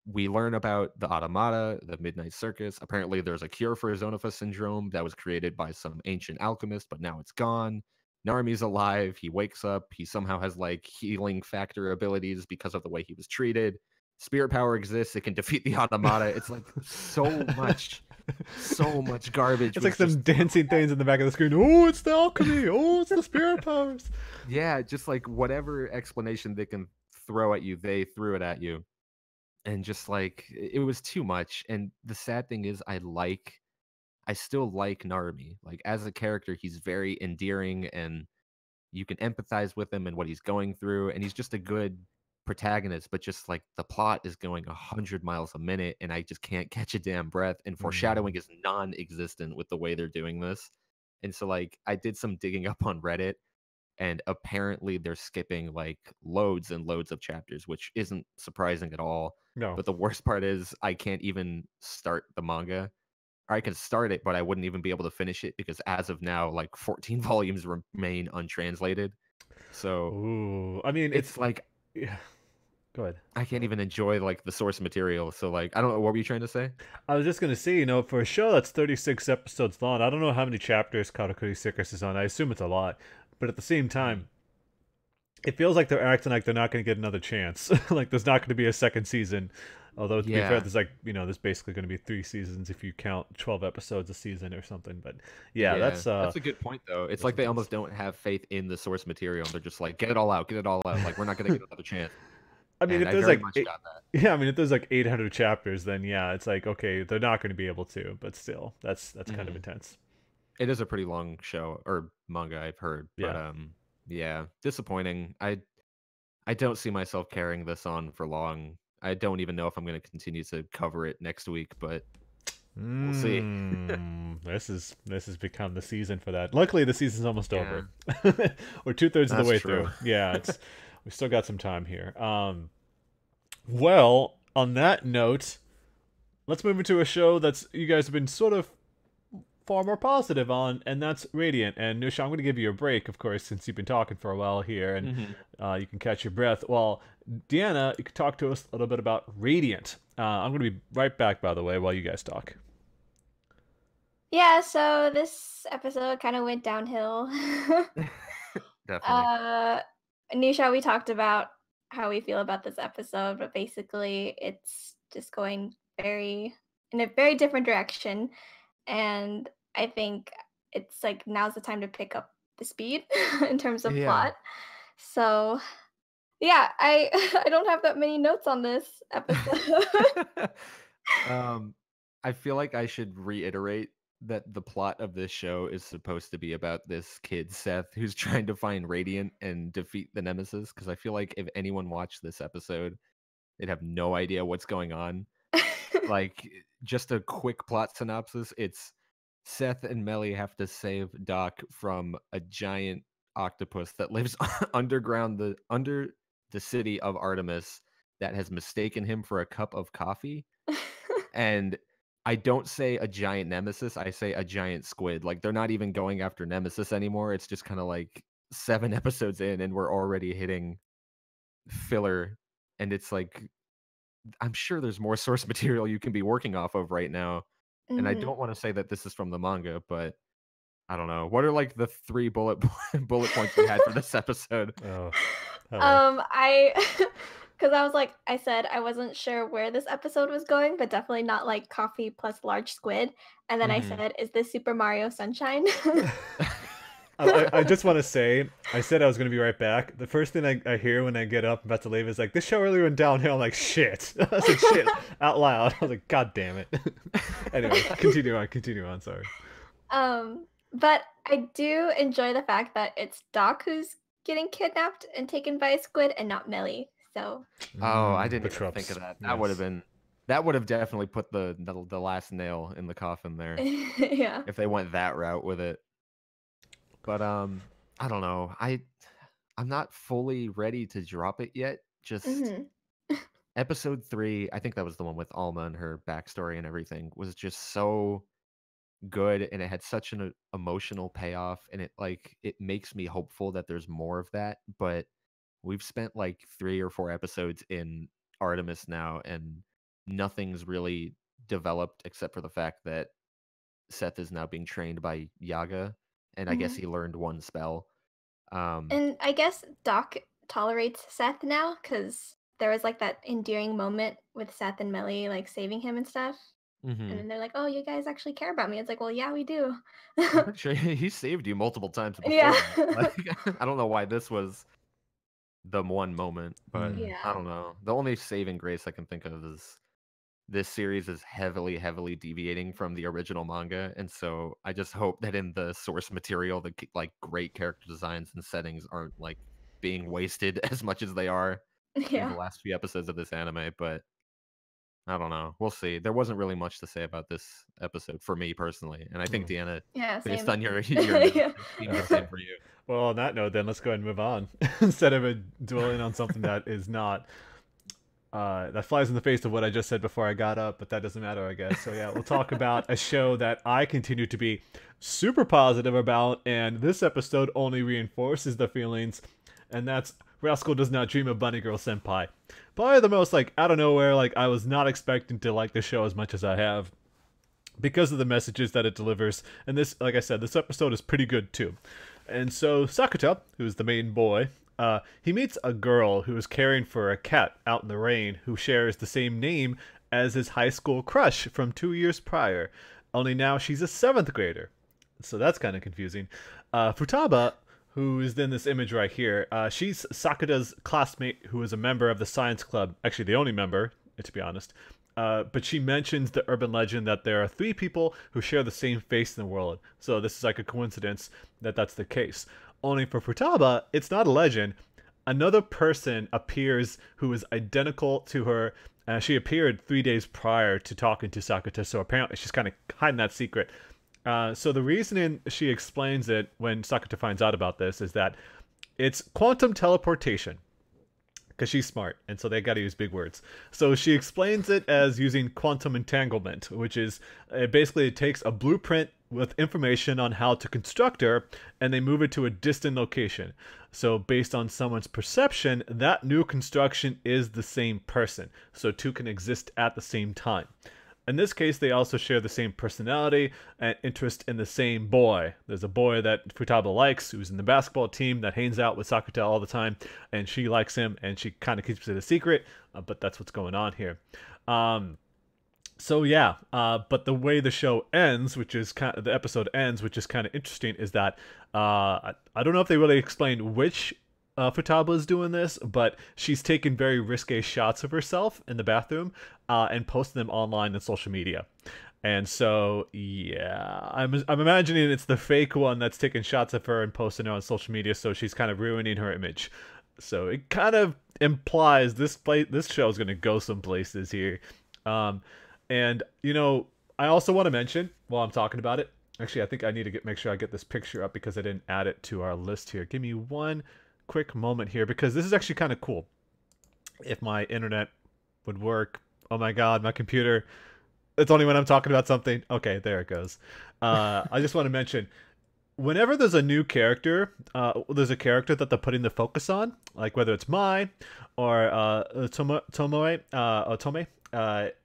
we learn about the Automata, the Midnight Circus. Apparently there's a cure for Zonifus syndrome that was created by some ancient alchemist, but now it's gone. Narumi's alive. He wakes up. He somehow has like healing factor abilities because of the way he was treated. Spirit power exists. It can defeat the Automata. It's like so much garbage. It's like some dancing things in the back of the screen. Oh, it's the alchemy. Oh, it's the spirit powers. Yeah, just like whatever explanation they can throw at you, they threw it at you. And just like, it was too much. And the sad thing is I still like Narumi. Like as a character, he's very endearing and you can empathize with him and what he's going through. And he's just a good protagonist, but just like the plot is going 100 miles a minute and I just can't catch a damn breath. And foreshadowing is non-existent with the way they're doing this. And so like I did some digging up on Reddit and apparently they're skipping like loads and loads of chapters, which isn't surprising at all. No. But the worst part is I can't even start the manga. Or I can start it, but I wouldn't even be able to finish it because as of now, like 14 volumes remain untranslated. So ooh, I mean, it's like, yeah. Go ahead. I can't even enjoy like the source material. So like, I don't know. What were you trying to say? I was just gonna say, for a show that's 36 episodes long, I don't know how many chapters Karakuri Circus is on. I assume it's a lot, but at the same time, it feels like they're acting like they're not going to get another chance. Like there's not going to be a second season. Although to be fair, there's like there's basically going to be 3 seasons if you count 12 episodes a season or something. But yeah, that's a good point though. It's like they almost don't have faith in the source material. They're just like, get it all out. Like we're not going to get another chance. I mean, and if there's very like much got that. yeah, I mean, if there's like 800 chapters, then yeah, it's like okay, they're not going to be able to. But still, that's kind of intense. It is a pretty long show or manga, I've heard. But yeah, disappointing. I don't see myself carrying this on for long. I don't even know if I'm going to continue to cover it next week, but we'll see. This has become the season for that. Luckily, the season's almost over. We're 2/3 of the way through. Yeah, we still got some time here. Well, on that note, let's move into a show that's you guys have been sort of far more positive on, and that's Radiant. And Nusha, I'm going to give you a break, of course, since you've been talking for a while here, and you can catch your breath. Well, Deanna, you can talk to us a little bit about Radiant. I'm going to be right back, by the way, while you guys talk. Yeah, so this episode kind of went downhill. Definitely. Nisha, we talked about how we feel about this episode, but basically it's just going in a very different direction. And I think it's like now's the time to pick up the speed in terms of plot. So yeah, I don't have that many notes on this episode. I feel like I should reiterate that the plot of this show is supposed to be about this kid Seth who's trying to find Radiant and defeat the Nemesis. Because I feel like if anyone watched this episode, they'd have no idea what's going on. Like, just a quick plot synopsis: it's Seth and Melly have to save Doc from a giant octopus that lives under the city of Artemis that has mistaken him for a cup of coffee. And I don't say a giant nemesis, I say a giant squid. Like, they're not even going after Nemesis anymore. It's just kind of like 7 episodes in and we're already hitting filler. And it's like, I'm sure there's more source material you can be working off of right now. And I don't want to say that this is from the manga, but I don't know. What are like the 3 bullet points you had for this episode? Oh, because I was like, I said I wasn't sure where this episode was going, but definitely not like coffee plus large squid. And then I said, is this Super Mario Sunshine? I just want to say, I said I was going to be right back. The first thing I hear when I get up about to leave is like, this show really went downhill. I'm like, shit. I said shit out loud. I was like, God damn it. Anyway, continue on. Sorry. But I do enjoy the fact that it's Doc who's getting kidnapped and taken by a squid and not Melly. So. Oh, I didn't even think of that. That would have definitely put the last nail in the coffin there. Yeah. If they went that route with it. But I don't know. I'm not fully ready to drop it yet. Just episode 3, I think that was the one with Alma and her backstory and everything, was just so good, and it had such an emotional payoff, and it makes me hopeful that there's more of that. But we've spent like 3 or 4 episodes in Artemis now, and nothing's really developed except for the fact that Seth is now being trained by Yaga. And I guess he learned 1 spell. And I guess Doc tolerates Seth now because there was like that endearing moment with Seth and Melly like saving him and stuff. And then they're like, "Oh, you guys actually care about me." It's like, well, yeah, we do. I'm pretty sure he saved you multiple times before. Yeah. Like, I don't know why this was the one moment, but I don't know. The only saving grace I can think of is this series is heavily, heavily deviating from the original manga, and so I just hope that in the source material, the like great character designs and settings aren't like being wasted as much as they are in the last few episodes of this anime. But I don't know. We'll see. There wasn't really much to say about this episode for me personally, and I think Deanna, based on your being the same for you. Well, on that note, then let's go ahead and move on instead of dwelling on something that is not. That flies in the face of what I just said before I got up, but that doesn't matter, I guess. So yeah, we'll talk about a show that I continue to be super positive about, and this episode only reinforces the feelings, and that's Rascal Does Not Dream of Bunny Girl Senpai. Probably the most, like, out of nowhere, like, I was not expecting to like the show as much as I have, because of the messages that it delivers, and this, like I said, this episode is pretty good too. And so Sakuta, who's the main boy, he meets a girl who is caring for a cat out in the rain who shares the same name as his high school crush from 2 years prior, only now she's a 7th grader. So that's kind of confusing. Futaba, who is in this image right here, she's Sakuta's classmate who is a member of the science club, actually the only member, to be honest. But she mentions the urban legend that there are 3 people who share the same face in the world. So this is like a coincidence that that's the case. Only for Futaba, it's not a legend. Another person appears who is identical to her. She appeared 3 days prior to talking to Sakuta, so apparently she's kind of hiding that secret. So the reasoning she explains it when Sakuta finds out about this is that it's quantum teleportation. Because she's smart, and so they got to use big words. So she explains it as using quantum entanglement, which is basically it takes a blueprint with information on how to construct her, and they move it to a distant location. So based on someone's perception, that new construction is the same person. So 2 can exist at the same time. In this case, they also share the same personality and interest in the same boy. There's a boy that Futaba likes, who's in the basketball team that hangs out with Sakuta all the time, and she likes him, and she kind of keeps it a secret, but that's what's going on here. So yeah, but the way the show ends, which is the episode ends, which is kind of interesting, is that I don't know if they really explained which Futaba is doing this, but she's taken very risque shots of herself in the bathroom and posting them online on social media. And so, yeah, I'm imagining it's the fake one that's taking shots of her and posting it on social media, so she's kind of ruining her image. So it kind of implies this show is going to go some places here. Um, and I also want to mention while I'm talking about it. Actually, I think I need to make sure I get this picture up because I didn't add it to our list here. Give me one quick moment here because this is actually kind of cool. If my internet would work. Oh my god, my computer. It's only when I'm talking about something. Okay, there it goes. I just want to mention, whenever there's a new character, there's a character that they're putting the focus on, like whether it's Mai or Tome,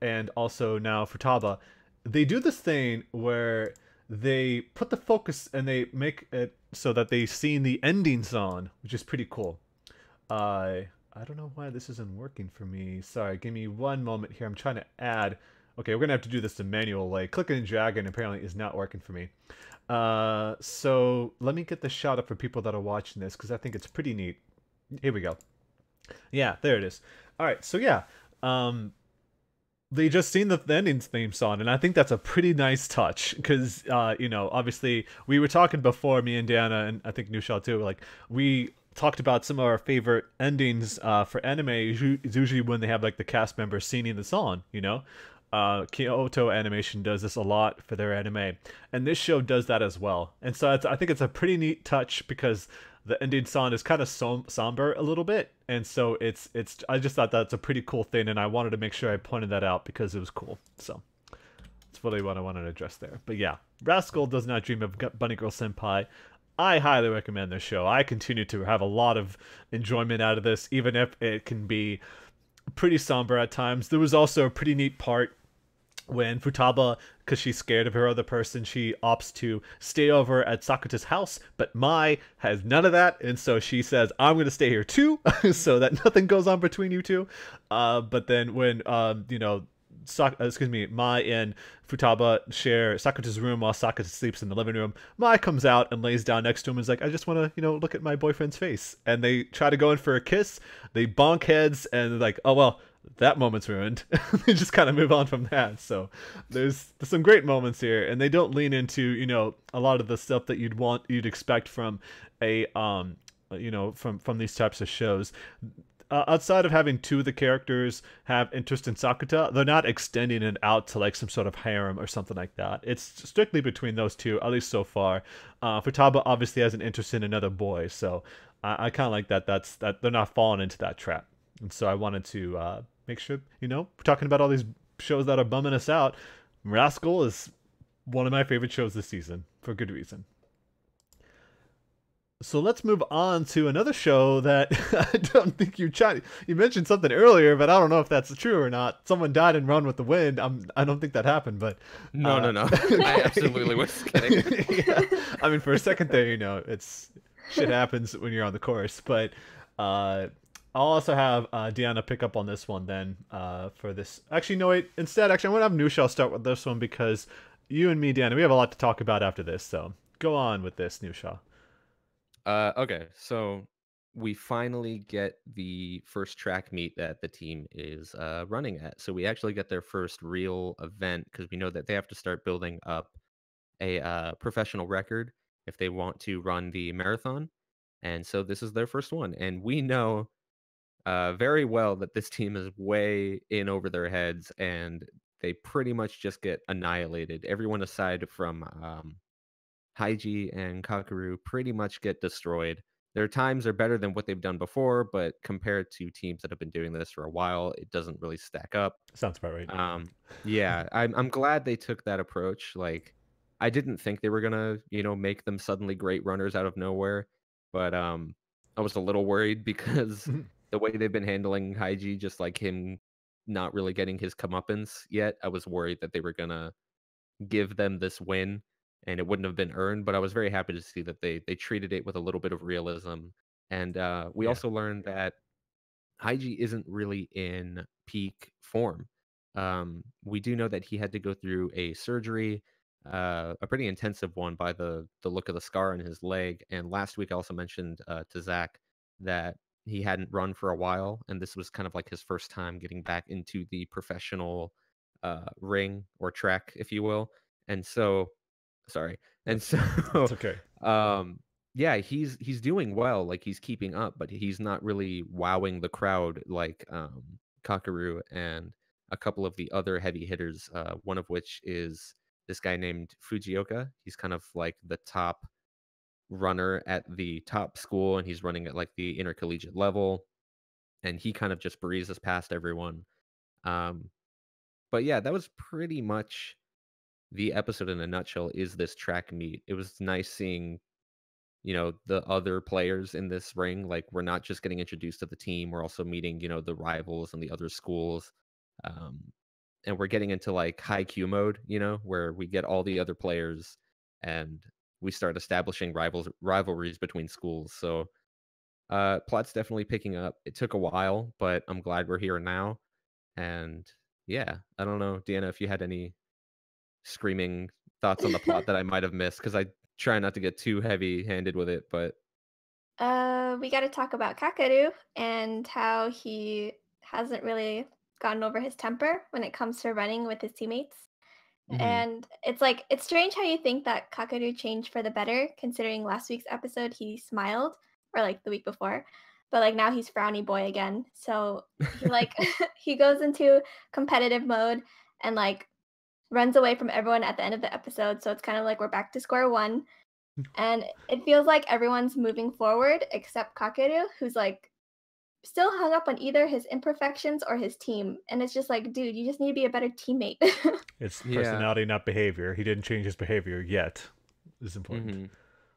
and also now Futaba, they do this thing where they put the focus and they make it so that they sing the ending song, which is pretty cool. I don't know why this isn't working for me. Sorry, give me one moment here. I'm trying to add. Okay, we're going to have to do this the manual way. Clicking and dragging apparently is not working for me. So let me get the shot up for people that are watching this because I think it's pretty neat. Here we go. Yeah, there it is. All right, so yeah. They just seen the ending theme song, and I think that's a pretty nice touch because, obviously we were talking before, me and Diana, and I think Nushal too, like, we talked about some of our favorite endings for anime is usually when they have like the cast members singing the song, Kyoto Animation does this a lot for their anime, and this show does that as well. And so I think it's a pretty neat touch because the ending song is kind of somber a little bit, and so it's I just thought that's a pretty cool thing, and I wanted to make sure I pointed that out because it was cool. So that's really what I wanted to address there. But yeah, Rascal Does Not Dream of Bunny Girl Senpai. I highly recommend this show. I continue to have a lot of enjoyment out of this, even if it can be pretty somber at times. There was also a pretty neat part when Futaba, because she's scared of her other person, she opts to stay over at Sakuta's house, but Mai has none of that, and so she says, I'm going to stay here too, so that nothing goes on between you two. But then when, Mai and Futaba share Sakuta's room while Sakuta sleeps in the living room, Mai comes out and lays down next to him and is like, I just want to, look at my boyfriend's face. And they try to go in for a kiss, they bonk heads, and they're like, oh, well, that moment's ruined. They just kind of move on from that. So there's some great moments here, and they don't lean into, a lot of the stuff that you'd expect from a, from these types of shows. Outside of having two of the characters have interest in Sakuta, they're not extending it out to like some sort of harem or something like that. It's strictly between those two, at least so far. Futaba obviously has an interest in another boy, so I kind of like that. That they're not falling into that trap. And so I wanted to make sure, we're talking about all these shows that are bumming us out. Rascal is one of my favorite shows this season for good reason. So let's move on to another show that I don't think you mentioned something earlier, but I don't know if that's true or not. Someone died in Run with the Wind. I don't think that happened, but no. I absolutely was kidding. Yeah. I mean, for a second there, it's shit happens when you're on the course. But I'll also have Diana pick up on this one then for this. Actually, no, wait. Instead, I'm going to have Nusha start with this one because you and me, Diana, we have a lot to talk about after this. So go on with this, Nusha. Okay, so we finally get the first track meet that the team is running at. So we actually get their first real event because we know that they have to start building up a professional record if they want to run the marathon. And so this is their first one. And we know very well that this team is way in over their heads and they pretty much just get annihilated. Everyone aside from Haiji and Kakeru pretty much get destroyed. Their times are better than what they've done before, but compared to teams that have been doing this for a while, it doesn't really stack up. Sounds about right. Yeah, I'm glad they took that approach. Like, I didn't think they were gonna, make them suddenly great runners out of nowhere, but I was a little worried because the way they've been handling Haiji, just like him not really getting his comeuppance yet, I was worried that they were gonna give them this win and it wouldn't have been earned, but I was very happy to see that they treated it with a little bit of realism. And we also learned that Haiji isn't really in peak form. We do know that he had to go through a surgery, a pretty intensive one by the look of the scar in his leg. And last week I also mentioned to Zach that he hadn't run for a while, and this was kind of like his first time getting back into the professional ring or track, if you will. And so, sorry. And so, It's okay. yeah, he's doing well, like he's keeping up, but he's not really wowing the crowd like Kakeru and a couple of the other heavy hitters. One of which is this guy named Fujioka. He's kind of like the top runner at the top school, and he's running at like the intercollegiate level, and he kind of just breezes past everyone. Um, but yeah, that was pretty much the episode in a nutshell. Is this track meet? It was nice seeing, the other players in this ring. Like, we're not just getting introduced to the team, we're also meeting, the rivals and the other schools. Um, and we're getting into like high Q mode, where we get all the other players and we start establishing rivalries between schools. So plot's definitely picking up. It took a while, but I'm glad we're here now. And yeah, I don't know, Deanna, if you had any screaming thoughts on the plot that I might have missed, because I try not to get too heavy handed with it, but We got to talk about Kakeru and how he hasn't really gotten over his temper when it comes to running with his teammates. mhm. And it's strange how you think that Kakeru changed for the better, considering last week's episode he smiled, or like the week before, but like now he's frowny boy again. So he like he goes into competitive mode and like runs away from everyone at the end of the episode. So it's kind of like we're back to square one. And it feels like everyone's moving forward except Kakeru, who's like still hung up on either his imperfections or his team. And it's just like, dude, you just need to be a better teammate. It's Yeah. personality, not behavior. He didn't change his behavior yet. Is important. Mhm.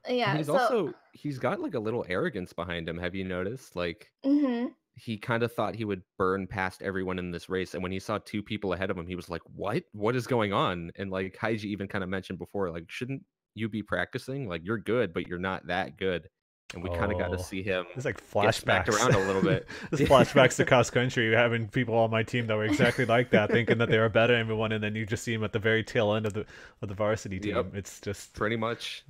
And Yeah, so he's got like a little arrogance behind him. Have you noticed? Like, mhm. he kind of thought he would burn past everyone in this race, and when he saw two people ahead of him, he was like, what is going on? And like Haiji even kind of mentioned before, like, shouldn't you be practicing? Like, you're good, but you're not that good. And we kind of got to Oh, see him it's like get smacked flashbacks. around a little bit. This flashbacks to cross country, having people on my team that were exactly like that, thinking that they were better than everyone, and then you just see them at the very tail end of the varsity team. Yep, It's just pretty much.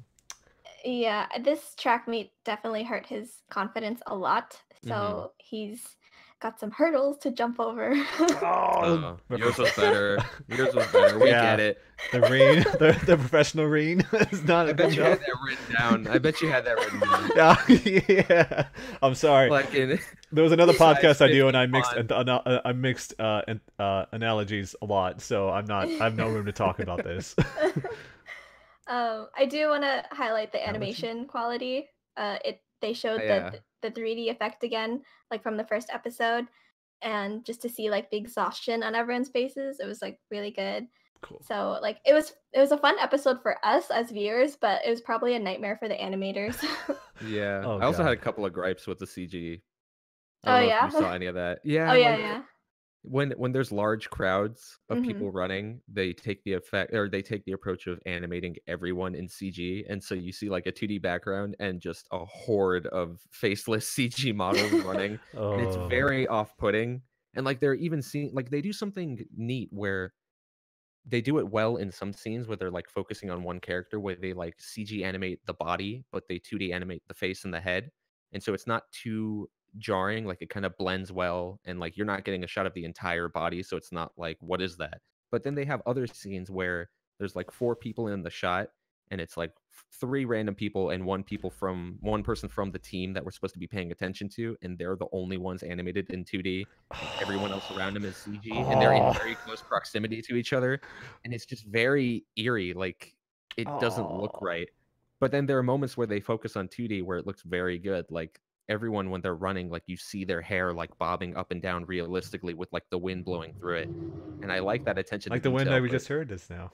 Yeah, this track meet definitely hurt his confidence a lot. Hmm. So he's got some hurdles to jump over. oh, Yours was better. Yours was better. We yeah, get it. the rain, the professional rain is not I a bet good you had joke. that written down. I bet you had that written down. Yeah. I'm sorry. Like in There was another size podcast I do, and 50 I mixed font. I mixed analogies a lot, so I have no room to talk about this. I do want to highlight the Analogy? animation quality. They showed Yeah. the 3D effect again, like from the first episode, and just to see like the exhaustion on everyone's faces, it was like really good. Cool. So like it was a fun episode for us as viewers, but it was probably a nightmare for the animators. Yeah. Oh, I also had a God. couple of gripes with the CG. I Oh don't know if yeah. you saw any of that. Oh Yeah, yeah, like yeah. when there's large crowds of Mhm. people running, they take the effect, or they take the approach of animating everyone in CG, and so you see like a 2D background and just a horde of faceless CG models running, and it's Oh. very off-putting. And like they're even seeing, like, they do something neat where they do it well in some scenes where they're like focusing on one character, where they like CG animate the body, but they 2D animate the face and the head. And so it's not too jarring, like it kind of blends well, and like you're not getting a shot of the entire body, so it's not like, what is that? But then they have other scenes where there's like four people in the shot, and it's like three random people and one person from the team that we're supposed to be paying attention to, and they're the only ones animated in 2D, and everyone else around them is CG, and they're in Oh. very close proximity to each other, and it's just very eerie. Like, it doesn't look Oh. right. But then there are moments where they focus on 2D where it looks very good. Like, everyone, when they're running, like, you see their hair like bobbing up and down realistically with like the wind blowing through it. And I like that attention to Like the wind that detail. we But just heard just now.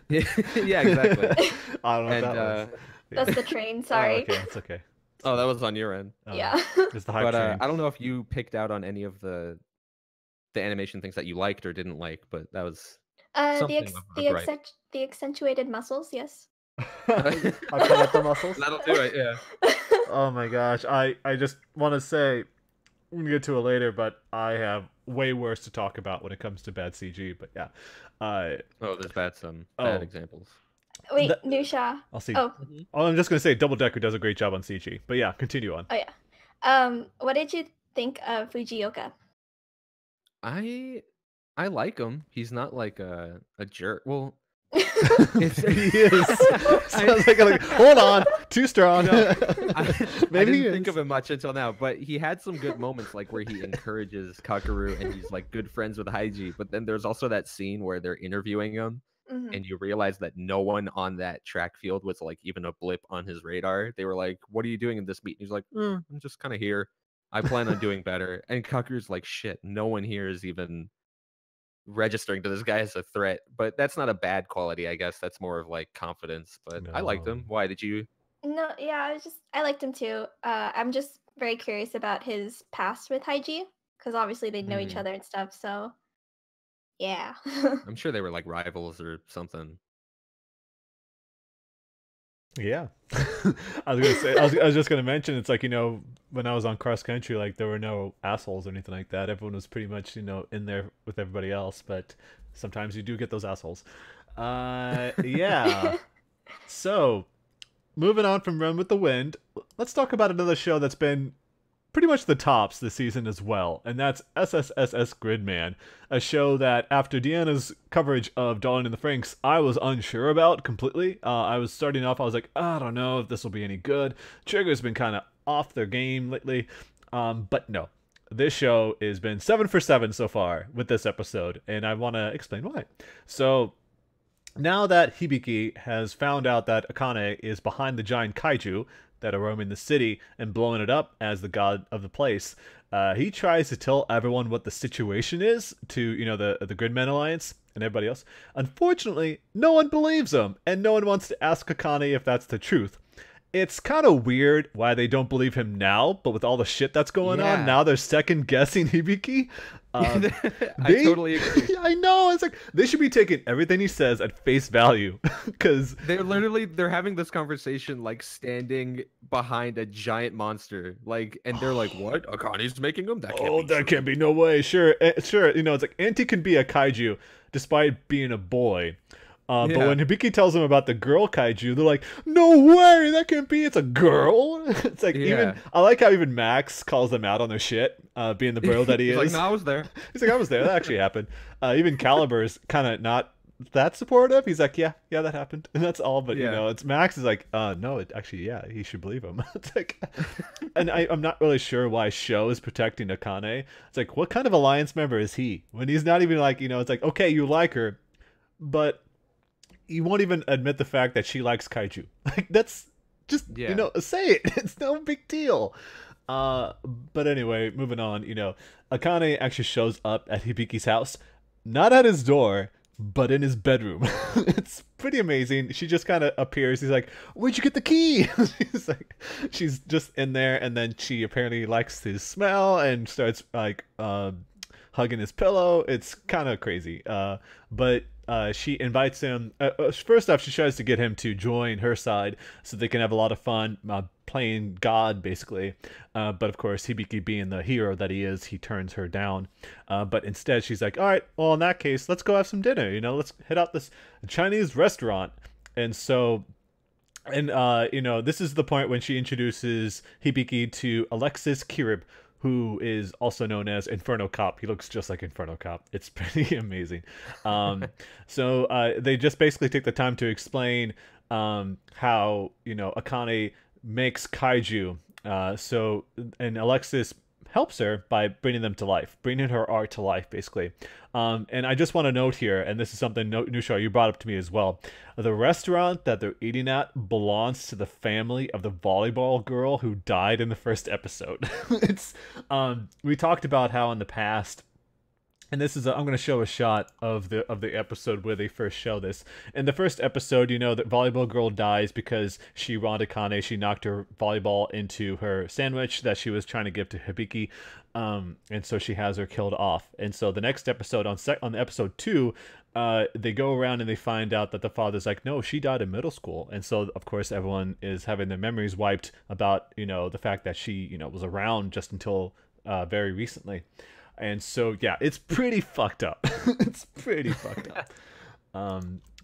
yeah, exactly. I don't know what And that was. That's Yeah. the train, Oh, sorry. okay, it's okay. oh, that was on your end. Yeah. It's the hype But train. I don't know if you picked out on any of the animation things that you liked or didn't like, but that was something of a gripe. The accentuated muscles, yes. I pull up the muscles. That'll do it. Yeah. Oh my gosh. I just want to say, we're going to get to it later, but I have way worse to talk about when it comes to bad CG. But yeah. Oh, there's some Oh. bad examples. Wait, That- Nusha. I'll see. Oh, Oh, I'm just going to say Double Decker does a great job on CG. But yeah, continue on. oh yeah. What did you think of Fujioka? I I like him. He's not like a jerk. Well, He is. Sounds like hold on, too strong. No, I Maybe he didn't think is. of it much until now, but he had some good moments, like where he encourages Kakeru and he's like good friends with Haiji. But then there's also that scene where they're interviewing him, Mhm. and you realize that no one on that track field was like even a blip on his radar. They were like, "What are you doing in this meet?" And he's like, "I'm just kind of here. I plan on doing better." And Kakeru's like, "Shit, no one here is even registering to this guy as a threat." But that's not a bad quality, I guess. That's more of like confidence. But I liked No. him. Why did you? No, yeah, I liked him too. I'm just very curious about his past with Haiji because obviously they know each Hmm, other and stuff. So yeah. I'm sure they were like rivals or something. Yeah. I was gonna say, I was just gonna mention, it's like, when I was on cross country, like there were no assholes or anything like that. Everyone was pretty much, in there with everybody else, but sometimes you do get those assholes. Yeah. So, moving on from Run with the Wind, let's talk about another show that's been pretty much the tops this season as well, and that's SSSS.Gridman, a show that after Deanna's coverage of Darling in the Franxx, I was unsure about completely. I was starting off, I was like, I don't know if this will be any good. Trigger's been kind of off their game lately, but no. This show has been 7 for 7 so far with this episode, and I want to explain why. So, now that Hibiki has found out that Akane is behind the giant kaiju that are roaming the city and blowing it up as the god of the place, he tries to tell everyone what the situation is to, the Gridman Alliance and everybody else. Unfortunately, no one believes him, and no one wants to ask Akane if that's the truth. It's kind of weird why they don't believe him now, but with all the shit that's going on, Yeah. now they're second guessing Hibiki. I They- totally agree. I know. It's like they should be taking everything he says at face value, because They're having this conversation like standing behind a giant monster, like, and they're like, "What? Akane's making them? That can't be that true." can't be no way. Sure, sure. It's like Auntie can be a kaiju despite being a boy. But Yeah. when Hibiki tells them about the girl kaiju, they're like, "No way, that can't be. It's a girl." It's like even Yeah. I like how even Max calls them out on their shit, being the bro that he He's is. like, "No, I was there." He's like, I was there. That actually happened. Even Calibur's kind of not that supportive. He's like, yeah, that happened, and that's all. But Yeah. it's Max is like, no, it actually, yeah, he should believe him. It's like, and I'm not really sure why Sho is protecting Akane. It's like, what kind of alliance member is he when he's not even like, it's like, okay, you like her, but you won't even admit the fact that she likes kaiju. Like that's just Yeah. say it. It's no big deal. But anyway, moving on. Akane actually shows up at Hibiki's house, not at his door, but in his bedroom. It's pretty amazing. She just kind of appears. He's like, "Where'd you get the key?" She's just in there, and then she apparently likes his smell and starts like hugging his pillow. It's kind of crazy. But she invites him. First off, she tries to get him to join her side so they can have a lot of fun playing God, basically. But of course, Hibiki, being the hero that he is, he turns her down. But instead, she's like, "All right, well, in that case, let's go have some dinner. Let's hit out this Chinese restaurant." And so. And this is the point when she introduces Hibiki to Alexis Kirib, who is also known as Inferno Cop. He looks just like Inferno Cop. It's pretty amazing. So they just basically take the time to explain how Akane makes kaiju. And Alexis helps her by bringing them to life, bringing her art to life, basically. And I just want to note here, and this is something Nushar, you brought up to me as well. The restaurant that they're eating at belongs to the family of the volleyball girl who died in the first episode. We talked about how in the past, and this is I'm going to show a shot of the episode where they first show this. In the first episode, that volleyball girl dies because she wronged Akane. She knocked her volleyball into her sandwich that she was trying to give to Hibiki, and so she has her killed off. And so the next episode, on episode 2, they go around and they find out that the father's like, no, she died in middle school. And so of course everyone is having their memories wiped about the fact that she was around just until very recently. And so, yeah, it's pretty fucked up. It's pretty fucked up.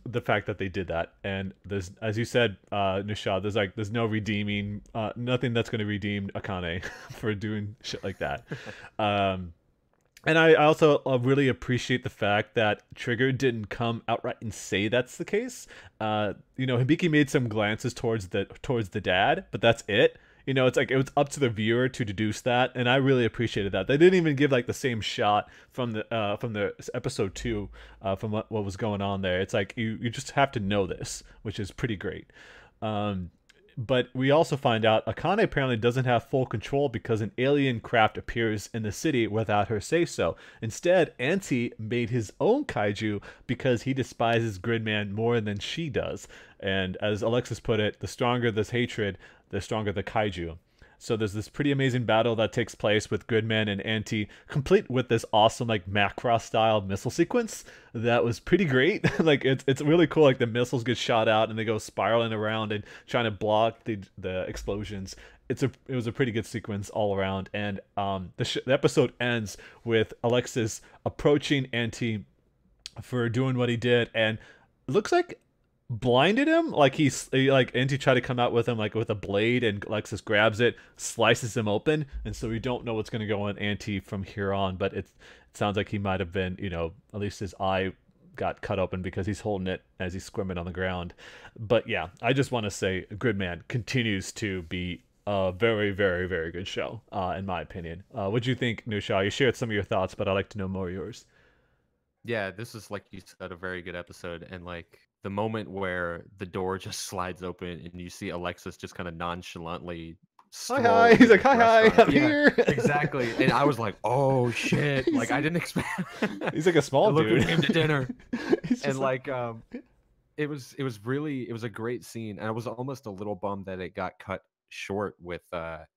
The fact that they did that. And there's, as you said, Nishad, there's no redeeming, nothing that's going to redeem Akane for doing shit like that. And I also really appreciate the fact that Trigger didn't come outright and say that's the case. Hibiki made some glances towards the dad, but that's it. It's like it was up to the viewer to deduce that, and I really appreciated that. They didn't even give like the same shot from the episode 2, from what was going on there. It's like you just have to know this, which is pretty great. Um, but we also find out Akane apparently doesn't have full control because an alien craft appears in the city without her say so. Instead, Auntie made his own kaiju because he despises Gridman more than she does. And as Alexis put it, the stronger this hatred, the stronger the kaiju. So there's this pretty amazing battle that takes place with Gridman and Auntie, complete with this awesome like Macross style missile sequence that was pretty great. Like it's really cool. Like the missiles get shot out and they go spiraling around and trying to block the explosions. It was a pretty good sequence all around. And the episode ends with Alexis approaching Auntie for doing what he did, and it looks like blinded him. Like like Auntie tried to come out with him like with a blade, and Alexis grabs it, slices him open, and so we don't know what's going to go on Auntie from here on. But it sounds like he might have been, at least his eye got cut open because he's holding it as he's squirming on the ground. But yeah, I just want to say Gridman continues to be a very, very, very good show, in my opinion. What do you think, Nusha? You shared some of your thoughts, but I'd like to know more of yours. Yeah, this is like you said, a very good episode, and like the moment where the door just slides open and you see Alexis just kind of nonchalantly Hi, stroll hi. He's into like, the hi, hi, restaurant. I'm Yeah, here. exactly. And I was like, oh shit! Like I didn't expect. He's like a small Look who dude. came to dinner. He's just And like it was a great scene, and I was almost a little bummed that it got cut short with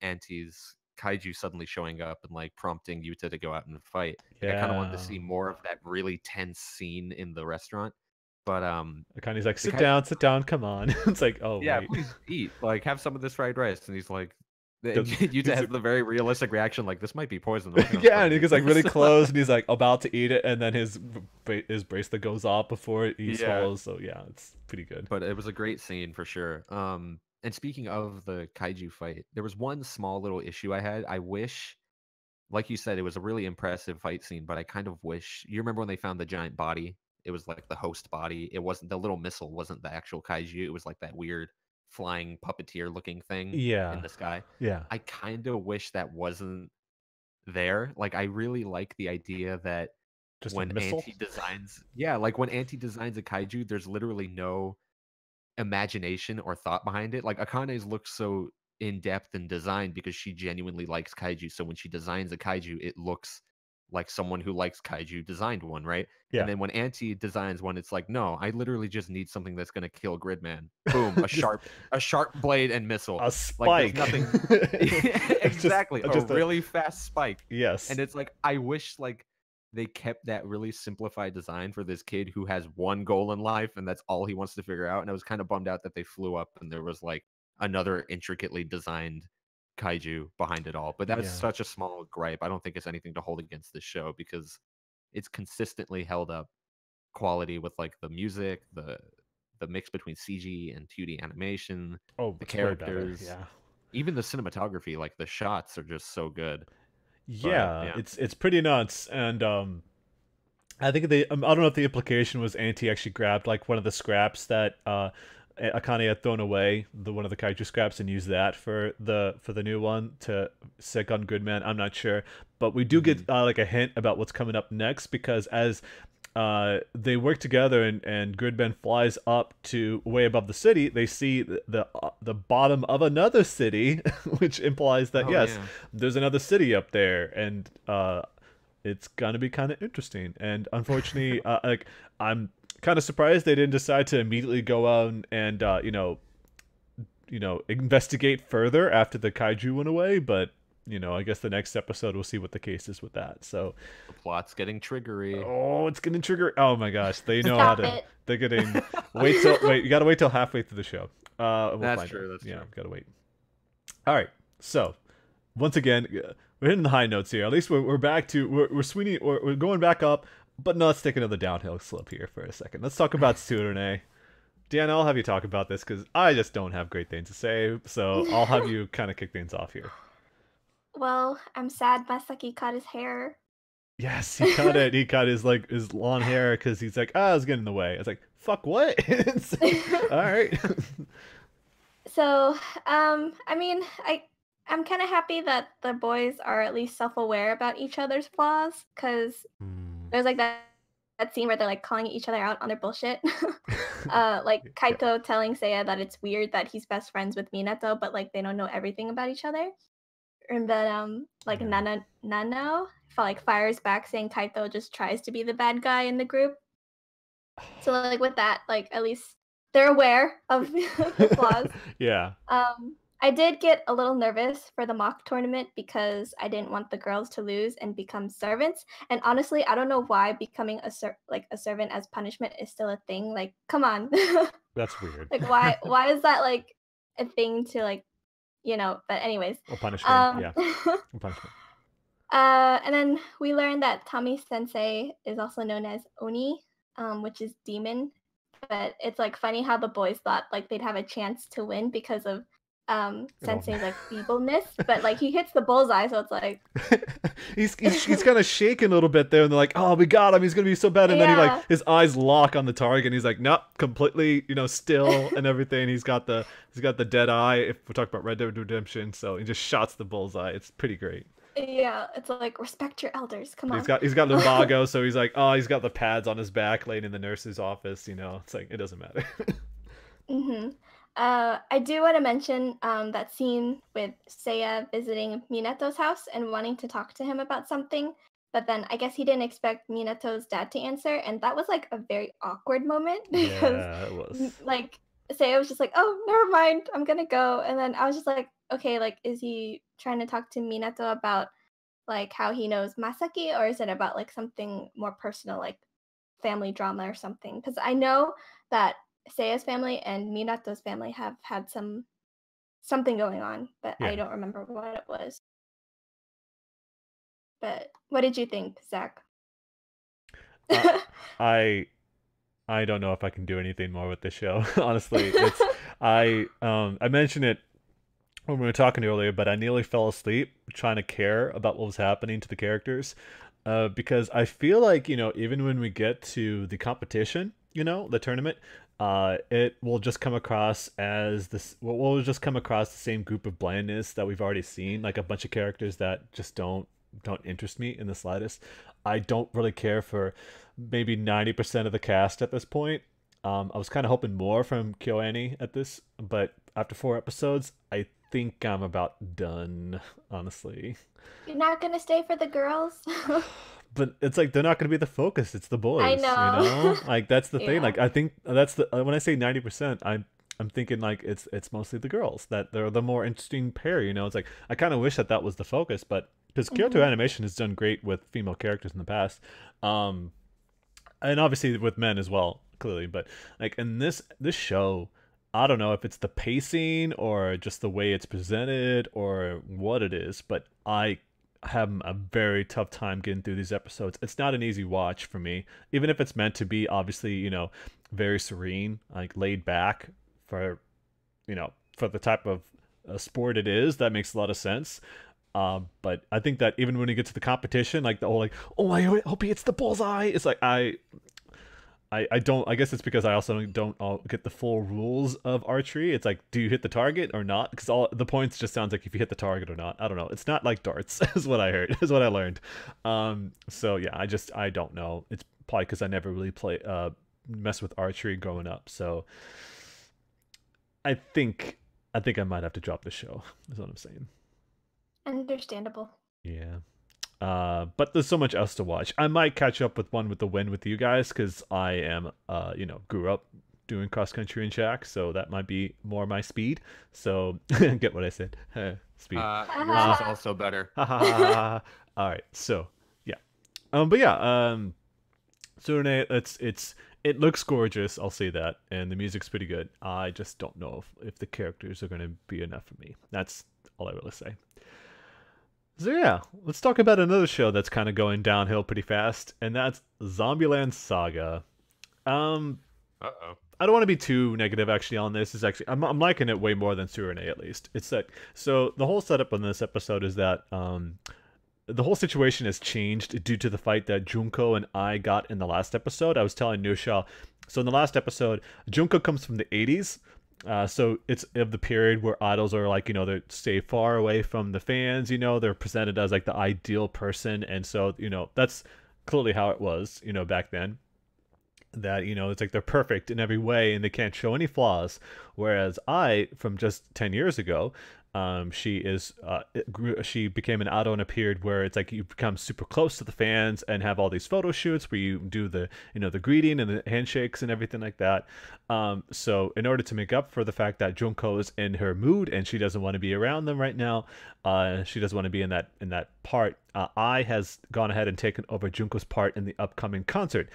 Auntie's kaiju suddenly showing up and like prompting Yuta to go out and fight. Like I kind of wanted to yeah. see more of that really tense scene in the restaurant. But Akane's like, the sit down, come on. It's like, oh yeah, wait. please eat. Like have some of this fried rice. And he's like Does- Yuta he's has like- the very realistic reaction, like this might be poison. yeah, and he gets like really close, and he's like about to eat it, and then his bracelet goes off before he swallows. So yeah, it's pretty good. But it was a great scene for sure. And speaking of the kaiju fight, there was one small little issue I had. I wish, like you said, it was a really impressive fight scene, but I kind of wish you remember when they found the giant body? It was like the host body. It wasn't the little missile, wasn't the actual kaiju. It was like that weird flying puppeteer looking thing in Yeah, the sky. yeah. I kind of wish that wasn't there. Like I really like the idea that Just a when missile. Auntie designs, yeah, like when Auntie designs a kaiju, there's literally no imagination or thought behind it. Like Akane's looks so in depth and designed because she genuinely likes kaiju. So when she designs a kaiju, it looks like someone who likes kaiju designed one, right? Yeah. And then when Auntie designs one, it's like, no, I literally just need something that's gonna kill Gridman. Boom, Just a sharp blade and missile. a Like spike. there's nothing. It's just- Exactly, just a really fast spike. yes. And it's like I wish like they kept that really simplified design for this kid who has one goal in life and that's all he wants to figure out. And I was kind of bummed out that they flew up and there was like another intricately designed kaiju behind it all. But that's Yeah. such a small gripe. I don't think it's anything to hold against this show because it's consistently held up quality with like the music, the mix between CG and 2D animation, Oh, the it's way better. characters, Yeah. even the cinematography. Like the shots are just so good. Yeah, yeah. it's pretty nuts, and I think I don't know if the implication was Auntie actually grabbed like one of the scraps that Akane had thrown away, one of the kaiju scraps, and used that for the new one to sick on Goodman. I'm not sure, but we do get like a hint about what's coming up next because as they work together and Goodman flies up to way above the city, they see the bottom of another city, which implies that Oh, yes, yeah. there's another city up there, and it's gonna be kind of interesting. And unfortunately, like I'm kind of surprised they didn't decide to immediately go out and investigate further after the kaiju went away. But I guess the next episode we'll see what the case is with that. So, The plot's getting triggery. oh, it's getting trigger. Oh my gosh, they know Stop how to. it. They're getting wait. You gotta wait till halfway through the show. And we'll That's find true, out. that's Yeah, true. gotta wait. All right. So, once again, we're hitting the high notes here. At least we're back to we're going back up. But no, let's take another downhill slope here for a second. Let's talk about Tsurune. Dan, I'll have you talk about this because I just don't have great things to say. So I'll have you kind of kick things off here. Well, I'm sad Masaki cut his hair. Yes, he cut it. He cut his like his long hair because he's like, I was getting in the way. I was like, fuck what? All right. So, I mean, I'm kind of happy that the boys are at least self-aware about each other's flaws, because Hmm. there's like that scene where they're like calling each other out on their bullshit. Like Yeah. Kaito telling Seiya that it's weird that he's best friends with Minato, but like they don't know everything about each other. And then like Yeah. Nano like fires back saying Kaito just tries to be the bad guy in the group. So like with that, like at least they're aware of the flaws. Yeah. I did get a little nervous for the mock tournament because I didn't want the girls to lose and become servants. And honestly, I don't know why becoming a servant as punishment is still a thing. Like, come on. That's weird. Like why is that like a thing to like, but anyways. A punishment. Yeah. Um A punishment. and then we learned that Tommy Sensei is also known as Oni, which is demon. But it's like funny how the boys thought like they'd have a chance to win because of Sensei's like feebleness, but like he hits the bullseye, so it's like he's kind of shaking a little bit there, and they're like, "Oh, we got him. He's gonna be so bad." And then he yeah. like his eyes lock on the target, and he's like, "Nope, completely, still and everything." He's got the dead eye. If we're talking about Red Dead Redemption, so he just shots the bullseye. It's pretty great. Yeah, it's like respect your elders. Come But on. he's got lumbago, so he's like, oh, he's got the pads on his back, laying in the nurse's office. It's like it doesn't matter. Mm-hmm. I do want to mention that scene with Seiya visiting Minato's house and wanting to talk to him about something, but then I guess he didn't expect Minato's dad to answer, and that was like a very awkward moment because Yeah, it was. like Seiya was just like, "Oh, never mind, I'm gonna go," and then I was just like, "Okay, like, is he trying to talk to Minato about like how he knows Masaki, or is it about like something more personal, like family drama or something?" Because I know that Seiya's family and Minato's family have had something going on, but I Yeah. don't remember what it was. But what did you think, Zach? Uh, I I don't know if I can do anything more with this show. Honestly, I mentioned it when we were talking earlier, but I nearly fell asleep trying to care about what was happening to the characters. Because I feel like, even when we get to the competition, the tournament, it will just come across as this, well, we'll just come across the same group of blandness that we've already seen, like a bunch of characters that just don't interest me in the slightest. I don't really care for maybe 90% of the cast at this point. I was kind of hoping more from KyoAni at this, but after 4 episodes, I think I'm about done, honestly. You're not gonna stay for the girls? But it's like they're not going to be the focus. It's the I boys, know. Like that's the thing. Yeah. Like I think that's the when I say 90%, I'm thinking like it's mostly the girls that they're the more interesting pair. It's like I kind of wish that was the focus, but because Kyoto Mhm. Animation has done great with female characters in the past, um, and obviously with men as well, clearly. But like in this show, I don't know if it's the pacing or just the way it's presented or what it is, but I have a very tough time getting through these episodes. It's not an easy watch for me, even if it's meant to be obviously, very serene, like laid back for, for the type of sport it is. That makes a lot of sense. But I think that even when you get to the competition, like the whole like, oh, I hope he hits the bullseye. It's like I don't. I guess it's because I also don't get the full rules of archery. It's like, do you hit the target or not? Because all the points just sounds like if you hit the target or not. I don't know. It's not like darts, is what I heard. Is what I learned. So yeah, I don't know. It's probably because I never really mess with archery growing up. So I think I might have to drop the show. Is what I'm saying. Understandable. Yeah. But there's so much else to watch. I might catch up with One with the Wind with you guys because I am, grew up doing cross country and track, so that might be more my speed. So get what I said? Speed. Yours is also better. All right. So yeah. But yeah. Tsurune, it looks gorgeous. I'll say that, and the music's pretty good. I just don't know if the characters are gonna be enough for me. That's all I really say. So yeah, let's talk about another show that's kind of going downhill pretty fast, and that's Zombieland Saga. Uh-oh. I don't want to be too negative actually on this. I'm liking it way more than Tsurune at least. It's like so the whole setup on this episode is that the whole situation has changed due to the fight that Junko and I got in the last episode. I was telling Nusha, so in the last episode, Junko comes from the 80s. So it's of the period where idols are like, they stay far away from the fans, they're presented as like the ideal person. And so, that's clearly how it was, back then. That, it's like they're perfect in every way and they can't show any flaws. Whereas I, from just 10 years ago, she became an idol in a period where it's like you become super close to the fans and have all these photo shoots where you do the the greeting and the handshakes and everything like that. So in order to make up for the fact that Junko is in her mood and she doesn't want to be around them right now, she doesn't want to be in that part. I has gone ahead and taken over Junko's part in the upcoming concert.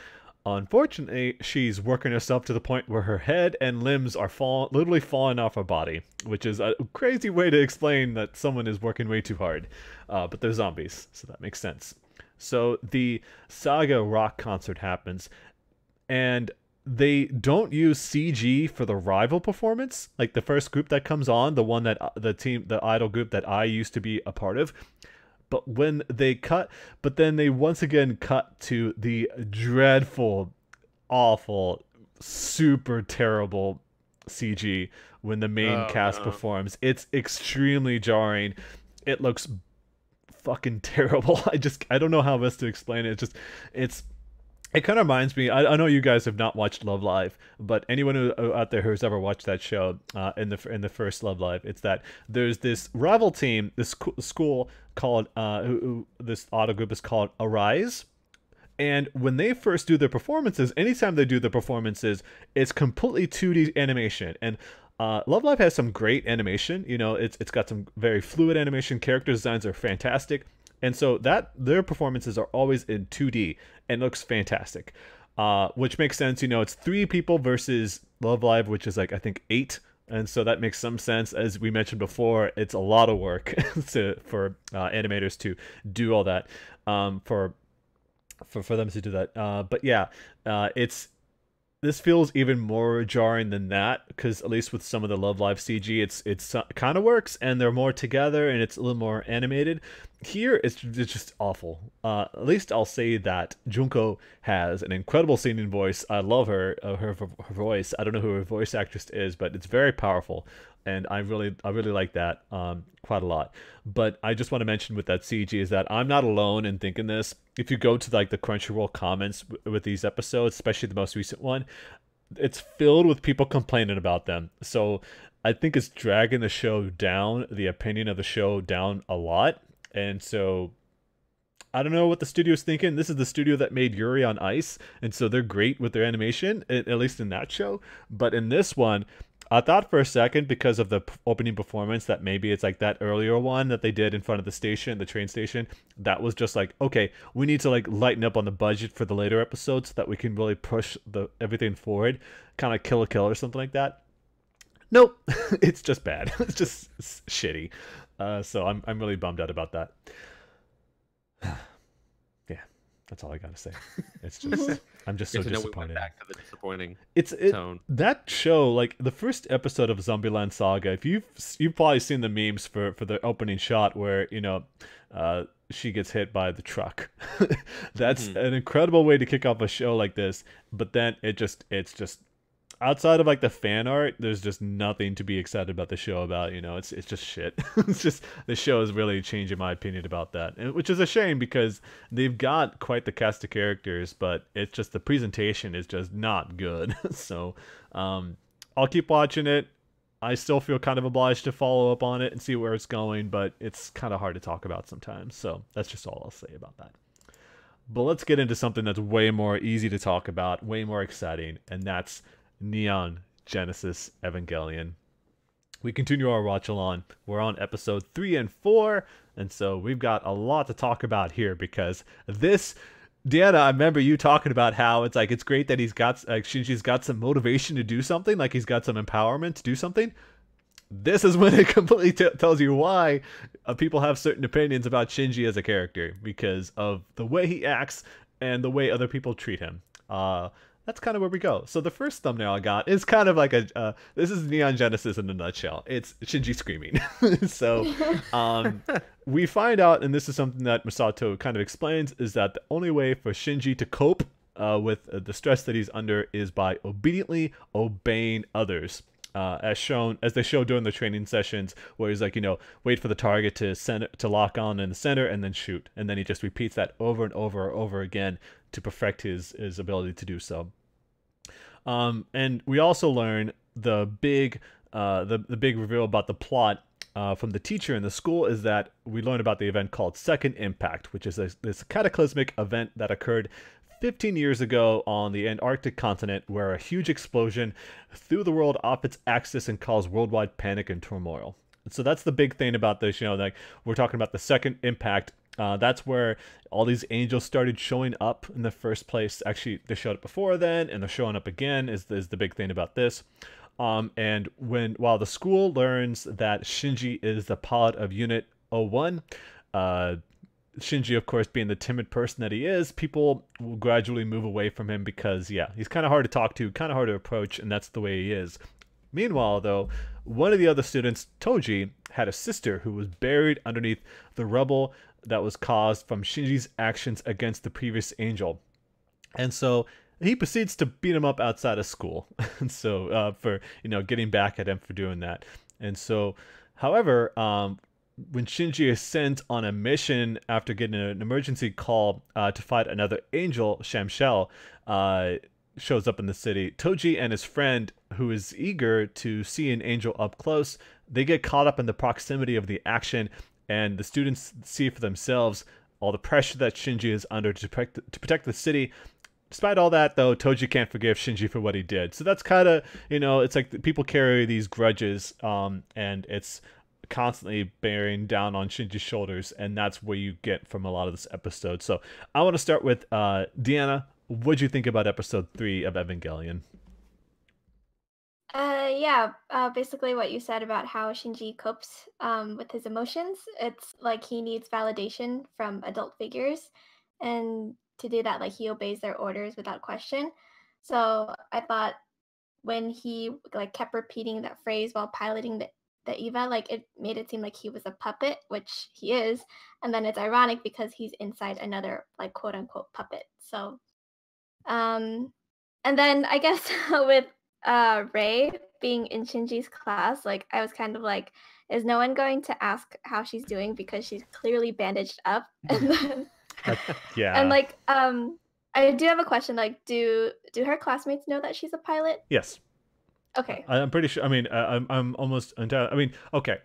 Unfortunately, she's working herself to the point where her head and limbs are literally falling off her body, which is a crazy way to explain that someone is working way too hard. But they're zombies, so that makes sense. So the Saga rock concert happens, and they don't use CG for the rival performance, like the first group that comes on, the one that the idol group that I used to be a part of. But when they then they once again cut to the dreadful, awful, super terrible CG when the main cast performs. It's extremely jarring. It looks fucking terrible. I don't know how best to explain it. It kind of reminds me. I know you guys have not watched Love Live, but anyone out there who's ever watched that show, in the first Love Live, it's that there's this rival team, this school called this auto group is called Arise, and when they first do their performances, anytime they do the performances, it's completely 2D animation. And Love Live has some great animation. It's got some very fluid animation. Character designs are fantastic. And so their performances are always in 2D and looks fantastic, which makes sense. It's 3 people versus Love Live, which is like, I think 8. And so that makes some sense. As we mentioned before, it's a lot of work for animators to do all that, for them to do that. But yeah, this feels even more jarring than that, because at least with some of the Love Live CG, it's kind of works and they're more together and it's a little more animated. Here it's just awful. At least I'll say that Junko has an incredible singing voice. I love her voice. I don't know who her voice actress is, but it's very powerful, and I really like that quite a lot. But I just want to mention with that CG is that I'm not alone in thinking this. If you go to like the Crunchyroll comments with these episodes, especially the most recent one, it's filled with people complaining about them. So I think it's dragging the show down, the opinion of the show down a lot. And so I don't know what the studio's thinking. This is the studio that made Yuri on Ice, and so they're great with their animation, at least in that show. But in this one, I thought for a second, because of the opening performance, that maybe it's like that earlier one that they did in front of the train station. That was just like, okay, we need to like lighten up on the budget for the later episodes so that we can really push everything forward, kind of Kill la Kill or something like that. Nope, it's just bad. It's just shitty. So I'm really bummed out about that. Yeah, that's all I gotta say. It's just I'm just so disappointed. Back to the disappointing tone. That show, like the first episode of Land Saga. If you've probably seen the memes for the opening shot where she gets hit by the truck. That's an incredible way to kick off a show like this. But then it's just outside of like the fan art, there's just nothing to be excited about the show about. It's just shit. It's just the show is really changing my opinion about that, which is a shame because they've got quite the cast of characters, but it's just the presentation is just not good. So I'll keep watching it. I still feel kind of obliged to follow up on it and see where it's going, but it's kind of hard to talk about sometimes. So that's just all I'll say about that. But let's get into something that's way more easy to talk about, way more exciting, and that's Neon Genesis Evangelion. We continue our watch along. We're on episode 3 and 4, and so we've got a lot to talk about here because this, Deanna, I remember you talking about how it's like it's great that Shinji's got some motivation to do something, like he's got some empowerment to do something. This is when it completely tells you why people have certain opinions about Shinji as a character, because of the way he acts and the way other people treat him. that's kind of where we go. So the first thumbnail I got is kind of like a this is Neon Genesis in a nutshell. It's Shinji screaming. So we find out, and this is something that Masato kind of explains, is that the only way for Shinji to cope with the stress that he's under is by obediently obeying others. As they show during the training sessions, where he's like, wait for the target to lock on in the center and then shoot, and then he just repeats that over and over again to perfect his ability to do so. And we also learn the big reveal about the plot from the teacher in the school is that we learn about the event called Second Impact, which is this cataclysmic event that occurred 15 years ago on the Antarctic continent, where a huge explosion threw the world off its axis and caused worldwide panic and turmoil. And so that's the big thing about this, like we're talking about the Second Impact. That's where all these angels started showing up in the first place. Actually, they showed up before then, and they're showing up again is the big thing about this. And while the school learns that Shinji is the pilot of Unit 01, Shinji, of course, being the timid person that he is, people will gradually move away from him because, he's kind of hard to talk to, kind of hard to approach, and that's the way he is. Meanwhile, though, one of the other students, Toji, had a sister who was buried underneath the rubble that was caused from Shinji's actions against the previous angel. And so he proceeds to beat him up outside of school. And so for, getting back at him for doing that. And so, however, when Shinji is sent on a mission after getting an emergency call to fight another angel, Shamshel, shows up in the city. Toji and his friend, who is eager to see an angel up close, they get caught up in the proximity of the action, and the students see for themselves all the pressure that Shinji is under to protect the city. Despite all that, though, Toji can't forgive Shinji for what he did. So that's kind of, it's like people carry these grudges, and it's constantly bearing down on Shinji's shoulders, and that's where you get from a lot of this episode. So I want to start with Deanna. What'd you think about episode 3 of Evangelion? Basically what you said about how Shinji copes with his emotions. It's like he needs validation from adult figures, and to do that, like, he obeys their orders without question. So I thought when he kept repeating that phrase while piloting the Eva, it made it seem like he was a puppet, which he is, and then it's ironic because he's inside another quote unquote puppet. So and then I guess with Rei being in Shinji's class, I was kind of like, is no one going to ask how she's doing because she's clearly bandaged up? And then yeah. And I do have a question. Do her classmates know that she's a pilot? Yes. Okay. I'm pretty sure. I mean, I'm almost entirely. I mean, okay.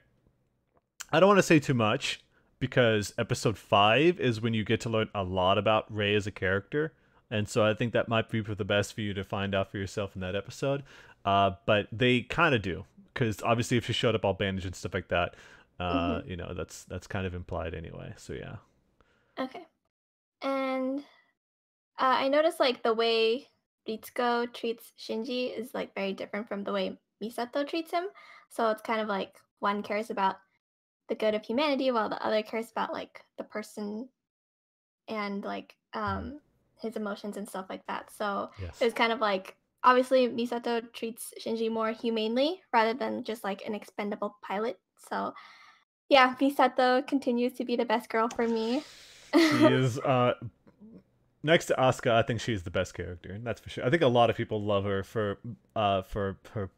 I don't want to say too much because episode 5 is when you get to learn a lot about Rei as a character, and so I think that might be for the best for you to find out for yourself in that episode. But they kind of do, because obviously if she showed up all bandaged and stuff like that, that's kind of implied anyway. So yeah. Okay. And I noticed the way Ritsuko treats Shinji is very different from the way Misato treats him. So it's kind of one cares about the good of humanity while the other cares about the person and his emotions and stuff like that. So yes. It was kind of obviously Misato treats Shinji more humanely rather than just an expendable pilot. So yeah, Misato continues to be the best girl for me. She is next to Asuka, I think she's the best character. That's for sure. I think a lot of people love her for her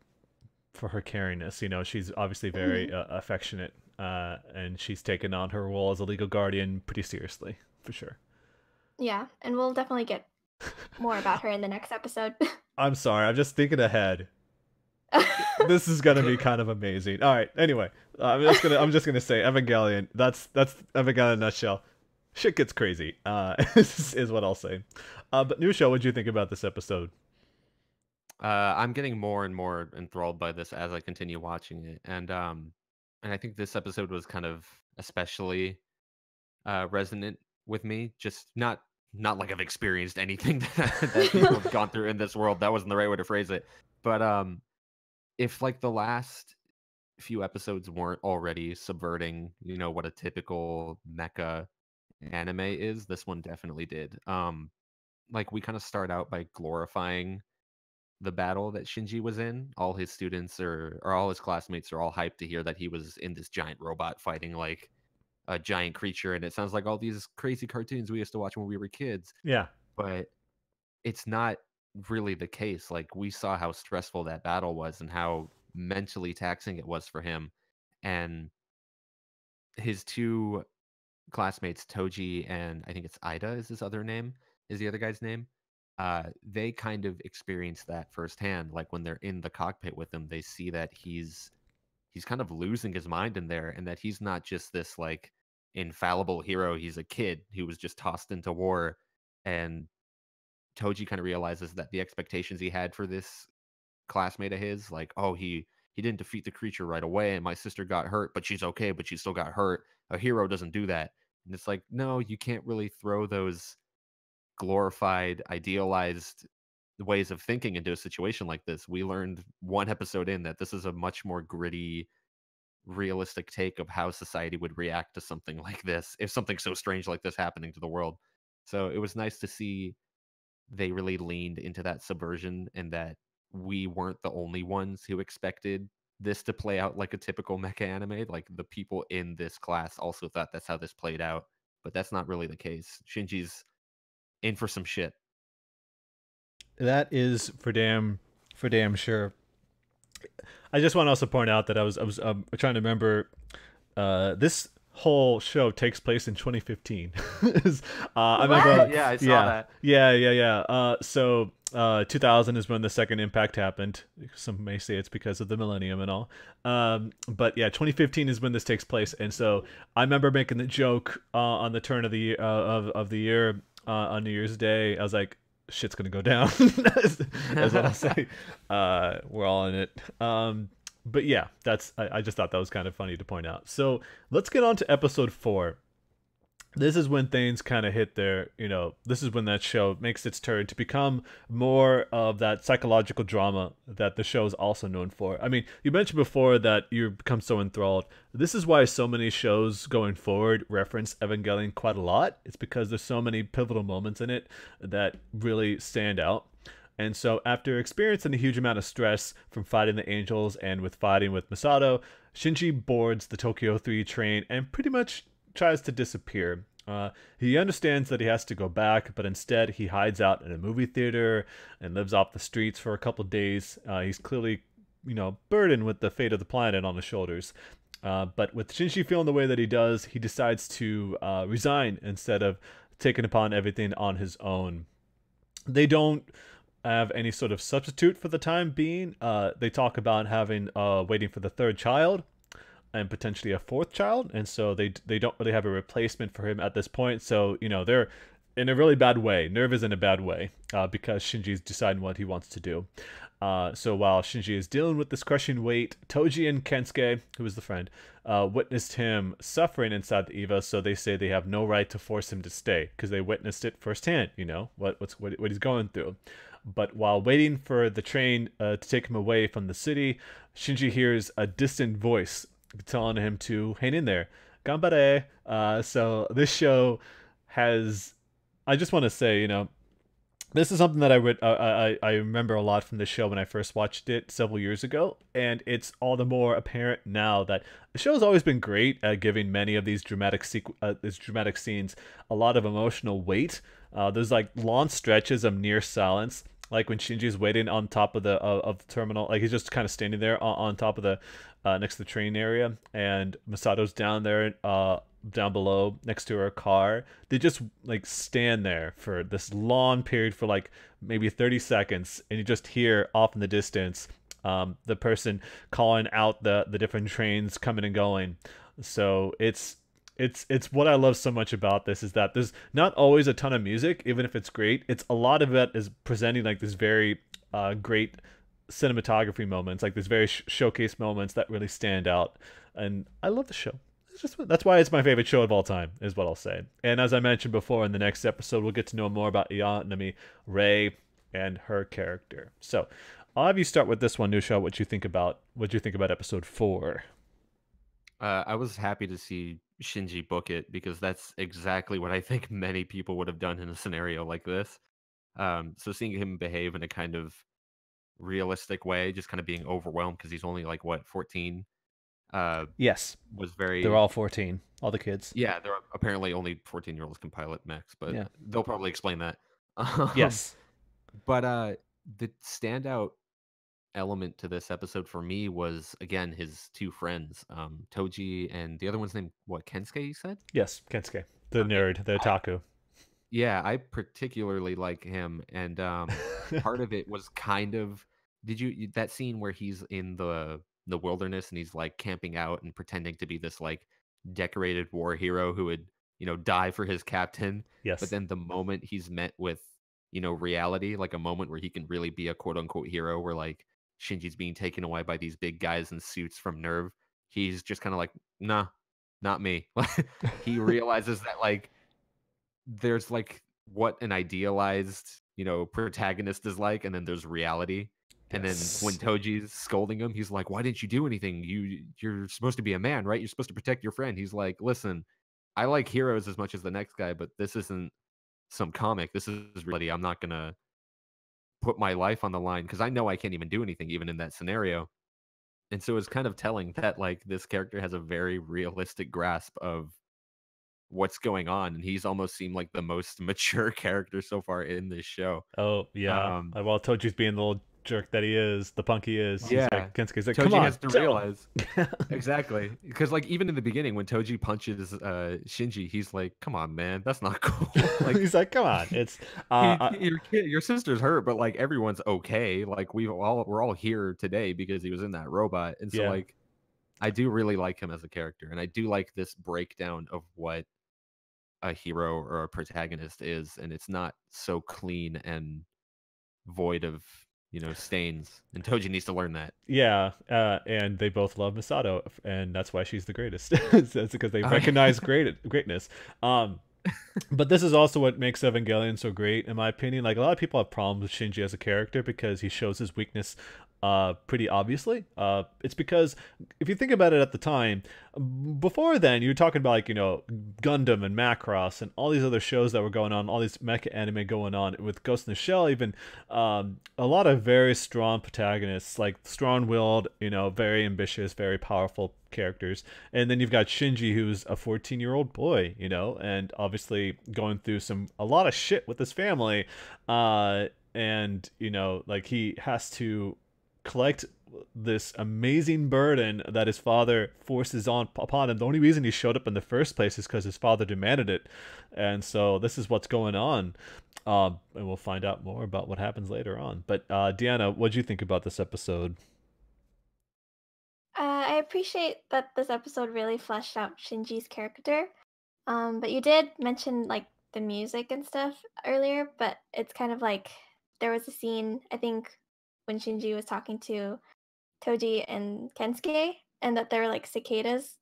cariness. She's obviously very affectionate, and she's taken on her role as a legal guardian pretty seriously, for sure. Yeah, and we'll definitely get more about her in the next episode. I'm sorry, I'm just thinking ahead. This is gonna be kind of amazing. All right. Anyway, I'm just gonna say Evangelion. That's Evangelion in a nutshell. Shit gets crazy. Is what I'll say. But Nusha, what'd you think about this episode? I'm getting more and more enthralled by this as I continue watching it, and I think this episode was kind of especially resonant with me. Just not like I've experienced anything that people have gone through in this world. That wasn't the right way to phrase it. But if the last few episodes weren't already subverting, what a typical mecha anime is, this one definitely did. like we kind of start out by glorifying the battle that Shinji was in. All his students or all his classmates are all hyped to hear that he was in this giant robot fighting like a giant creature, and it sounds like all these crazy cartoons we used to watch when we were kids. Yeah. But it's not really the case. Like we saw how stressful that battle was and how mentally taxing it was for him. And his two classmates, Toji and I think it's Ida is his other name, is the other guy's name. They kind of experience that firsthand. Like when they're in the cockpit with him, they see that he's kind of losing his mind in there, and that he's not just this like infallible hero. He's a kid who was just tossed into war, and Toji kind of realizes that the expectations he had for this classmate of his, like, oh, he didn't defeat the creature right away, and my sister got hurt, but she's okay, but she still got hurt. A hero doesn't do that. And it's like, no, you can't really throw those glorified, idealized ways of thinking into a situation like this. We learned one episode in that this is a much more gritty, realistic take of how society would react to something like this if something so strange like this happening to the world. So it was nice to see they really leaned into that subversion, and that we weren't the only ones who expected this to play out like a typical mecha anime. Like the people in this class also thought that's how this played out, but that's not really the case. Shinji's in for some shit. That is for damn sure. I just want to also point out that I was trying to remember this whole show takes place in 2015. I remember. What? Yeah, I saw that. Yeah. So 2000 is when the second impact happened. Some may say it's because of the millennium and all. But yeah, 2015 is when this takes place, and so I remember making the joke on the turn of the year of the year on New Year's Day. I was like, shit's gonna go down. That's what I'll say. We're all in it. But yeah, I just thought that was kind of funny to point out. So let's get on to episode 4. This is when things kind of hit their, this is when that show makes its turn to become more of that psychological drama that the show is also known for. I mean, you mentioned before that you become so enthralled. This is why so many shows going forward reference Evangelion quite a lot. It's because there's so many pivotal moments in it that really stand out. And so after experiencing a huge amount of stress from fighting the angels and with fighting with Masato, Shinji boards the Tokyo 3 train and pretty much tries to disappear. He understands that he has to go back, but instead he hides out in a movie theater and lives off the streets for a couple days. He's clearly, burdened with the fate of the planet on his shoulders. But with Shinji feeling the way that he does, he decides to resign instead of taking upon everything on his own. They don't have any sort of substitute for the time being. They talk about having waiting for the third child and potentially a fourth child, and so they don't really have a replacement for him at this point. So they're in a really bad way. Nerve is in a bad way because Shinji's deciding what he wants to do. So while Shinji is dealing with this crushing weight, Toji and Kensuke, who is the friend, witnessed him suffering inside the Eva. So they say they have no right to force him to stay because they witnessed it firsthand. What he's going through. But while waiting for the train to take him away from the city, Shinji hears a distant voice telling him to hang in there. Ganbare. So this show has, I just want to say, this is something that I remember a lot from the show when I first watched it several years ago, and it's all the more apparent now that the show has always been great at giving many of these dramatic scenes a lot of emotional weight. There's like long stretches of near silence, like when Shinji's waiting on top of the terminal, like he's just kind of standing there on top of the next to the train area, and Masato's down there down below next to her car. They just like stand there for this long period for like maybe 30 seconds, and you just hear off in the distance the person calling out the different trains coming and going. So it's what I love so much about this is that there's not always a ton of music, even if it's great. It's a lot of it is presenting like this very great cinematography moments, like this very showcase moments that really stand out. And I love the show. That's why it's my favorite show of all time, is what I'll say. And as I mentioned before, in the next episode, we'll get to know more about Ayanami Rei and her character. So I'll have you start with this one, Nusha. What you think about episode 4? I was happy to see Shinji book it because that's exactly what I think many people would have done in a scenario like this. So seeing him behave in a kind of realistic way, just kind of being overwhelmed because he's only like what 14, Yes, was they're very. all 14, all the kids. Yeah, there are apparently only 14-year-olds can pilot mechs, but Yeah. they'll probably explain that. Um, Yes. but the standout element to this episode for me was again his two friends, Toji and the other one's name what, Kensuke, you said? Yes, Kensuke, the Okay. nerd, the otaku. Yeah, I particularly like him, and part of it was kind of, that scene where he's in the wilderness and he's like camping out and pretending to be this like decorated war hero who would, die for his captain, but Yes. then the moment he's met with, reality, like a moment where he can really be a quote unquote hero, where like Shinji's being taken away by these big guys in suits from Nerve, he's just kind of like, nah, not me. He realizes that like there's like what an idealized, protagonist is like, and then there's reality. And then when Yes. Toji's scolding him, he's like, "Why didn't you do anything? You're supposed to be a man, right? You're supposed to protect your friend." He's like, "Listen, I like heroes as much as the next guy, but this isn't some comic. This is reality. I'm not gonna put my life on the line because I know I can't even do anything, even in that scenario." And so it's kind of telling that like this character has a very realistic grasp of what's going on, and he's almost seemed like the most mature character so far in this show. Oh yeah. Um, Well, Toji's being the little jerk that he is, the punk he is. He's yeah, like, Kensuke's like, come Toji on, has to tell him." realize exactly, because like even in the beginning when Toji punches Shinji, he's like, "Come on, man, that's not cool." Like He's like, come on, it's your sister's hurt, but like everyone's okay. Like we're all here today because he was in that robot, and so yeah. like I do really like him as a character, and I do like this breakdown of what a hero or a protagonist is, and it's not so clean and void of stains, and Toji needs to learn that. Yeah, and they both love Misato, and that's why she's the greatest. That's because they recognize greatness. But this is also what makes Evangelion so great, in my opinion. Like, a lot of people have problems with Shinji as a character because he shows his weakness pretty obviously. It's because if you think about it at the time, before then, you were talking about like, Gundam and Macross and all these other shows that were going on, all these mecha anime going on with Ghost in the Shell, even a lot of very strong protagonists, like strong-willed, very ambitious, very powerful characters. And then you've got Shinji, who's a 14-year-old boy, and obviously going through a lot of shit with his family. And, like he has to collect this amazing burden that his father forces upon him. The only reason he showed up in the first place is because his father demanded it. And so this is what's going on. And we'll find out more about what happens later on. But Deanna, what'd you think about this episode? I appreciate that this episode really fleshed out Shinji's character. But you did mention like the music and stuff earlier, but it's kind of like there was a scene, I think, when Shinji was talking to Toji and Kensuke, and that there were like cicadas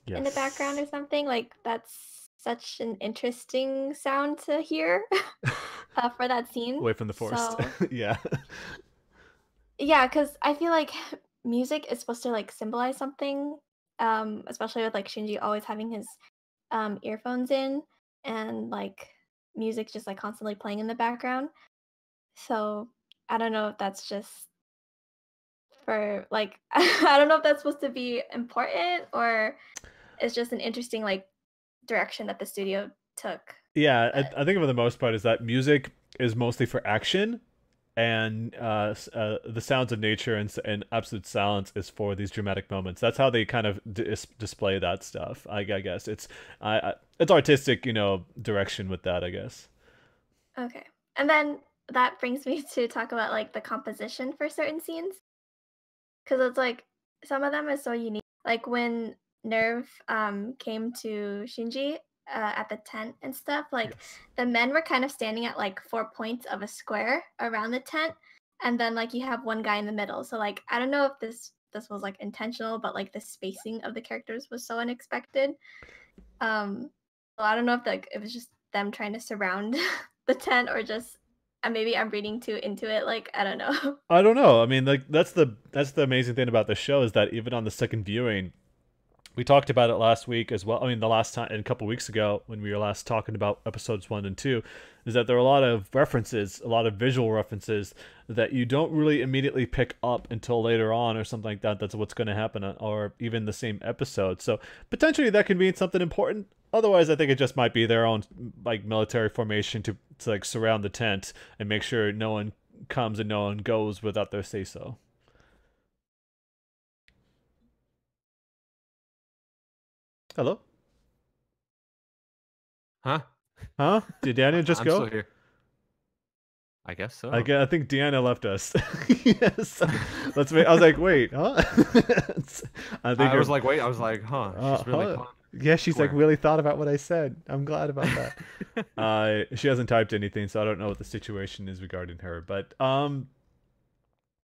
in the background or something. Like that's such an interesting sound to hear for that scene. Away from the forest. So, yeah. yeah, because I feel like music is supposed to like symbolize something, especially with like Shinji always having his earphones in and like music just like constantly playing in the background. So I don't know if that's just for like I don't know if that's supposed to be important or it's just an interesting like direction that the studio took. Yeah, But I think for the most part is that music is mostly for action, and the sounds of nature and absolute silence is for these dramatic moments. That's how they kind of display that stuff. I guess it's it's artistic, direction with that, I guess. okay. And then that brings me to talk about like the composition for certain scenes. Because it's like some of them is so unique. Like when Nerve came to Shinji at the tent and stuff, like Yes. the men were kind of standing at like 4 points of a square around the tent, and then like you have one guy in the middle. So like I don't know if this was like intentional, but like the spacing of the characters was so unexpected. So I don't know if like it was just them trying to surround the tent or just maybe I'm reading too into it. Like I don't know. I don't know. I mean, like that's the amazing thing about the show is that even on the second viewing, we talked about it last week as well. I mean, the last time, a couple weeks ago when we were last talking about episodes 1 and 2, is that there are a lot of references, a lot of visual references that you don't really immediately pick up until later on or something like that. That's what's going to happen, or even the same episode. So potentially that can mean something important. Otherwise, I think it just might be their own like military formation to like surround the tent and make sure no one comes and no one goes without their say so. Hello? Huh? Huh? Did Daniel just I'm go? still here. I guess so. I think Deanna left us. Yes. I was like, wait, huh? I was like, wait. I was like, huh? She's really. Huh? Yeah, she's like really thought about what I said. I'm glad about that. She hasn't typed anything, so I don't know what the situation is regarding her. But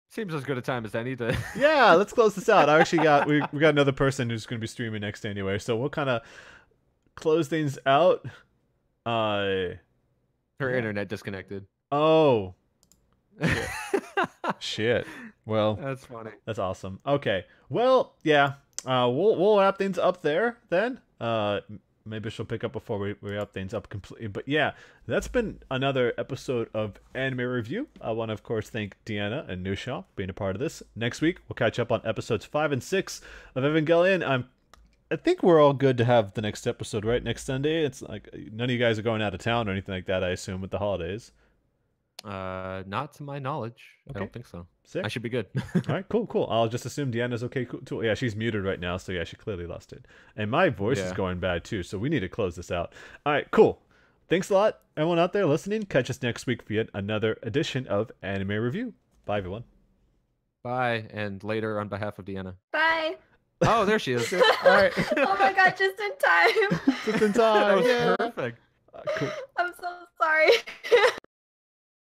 seems as good a time as any to. Yeah, let's close this out. I actually got we got another person who's going to be streaming next anyway, so we'll kind of close things out. Her internet disconnected. Oh. Shit. Shit. Well, that's funny. That's awesome. Okay. Well, yeah. We'll wrap things up there then. Maybe she'll pick up before we wrap things up completely. But yeah, that's been another episode of Anime Review. I want to, of course, thank Deanna and Nusha for being a part of this. Next week, we'll catch up on episodes 5 and 6 of Evangelion. I think we're all good to have the next episode, right? Next Sunday. It's like none of you guys are going out of town or anything like that, I assume, with the holidays. Not to my knowledge. Okay. I don't think so. Sick. I should be good. All right, cool. I'll just assume Deanna's okay. Cool. Yeah, she's muted right now, so yeah, she clearly lost it. And my voice is going bad too, so we need to close this out. All right, cool. Thanks a lot, everyone out there listening. Catch us next week for yet another edition of Anime Review. Bye, everyone. Bye, and later on behalf of Deanna. Bye. Oh, there she is. All right. Oh my god, just in time. Just in time. That was Yeah. perfect. Cool. I'm so sorry.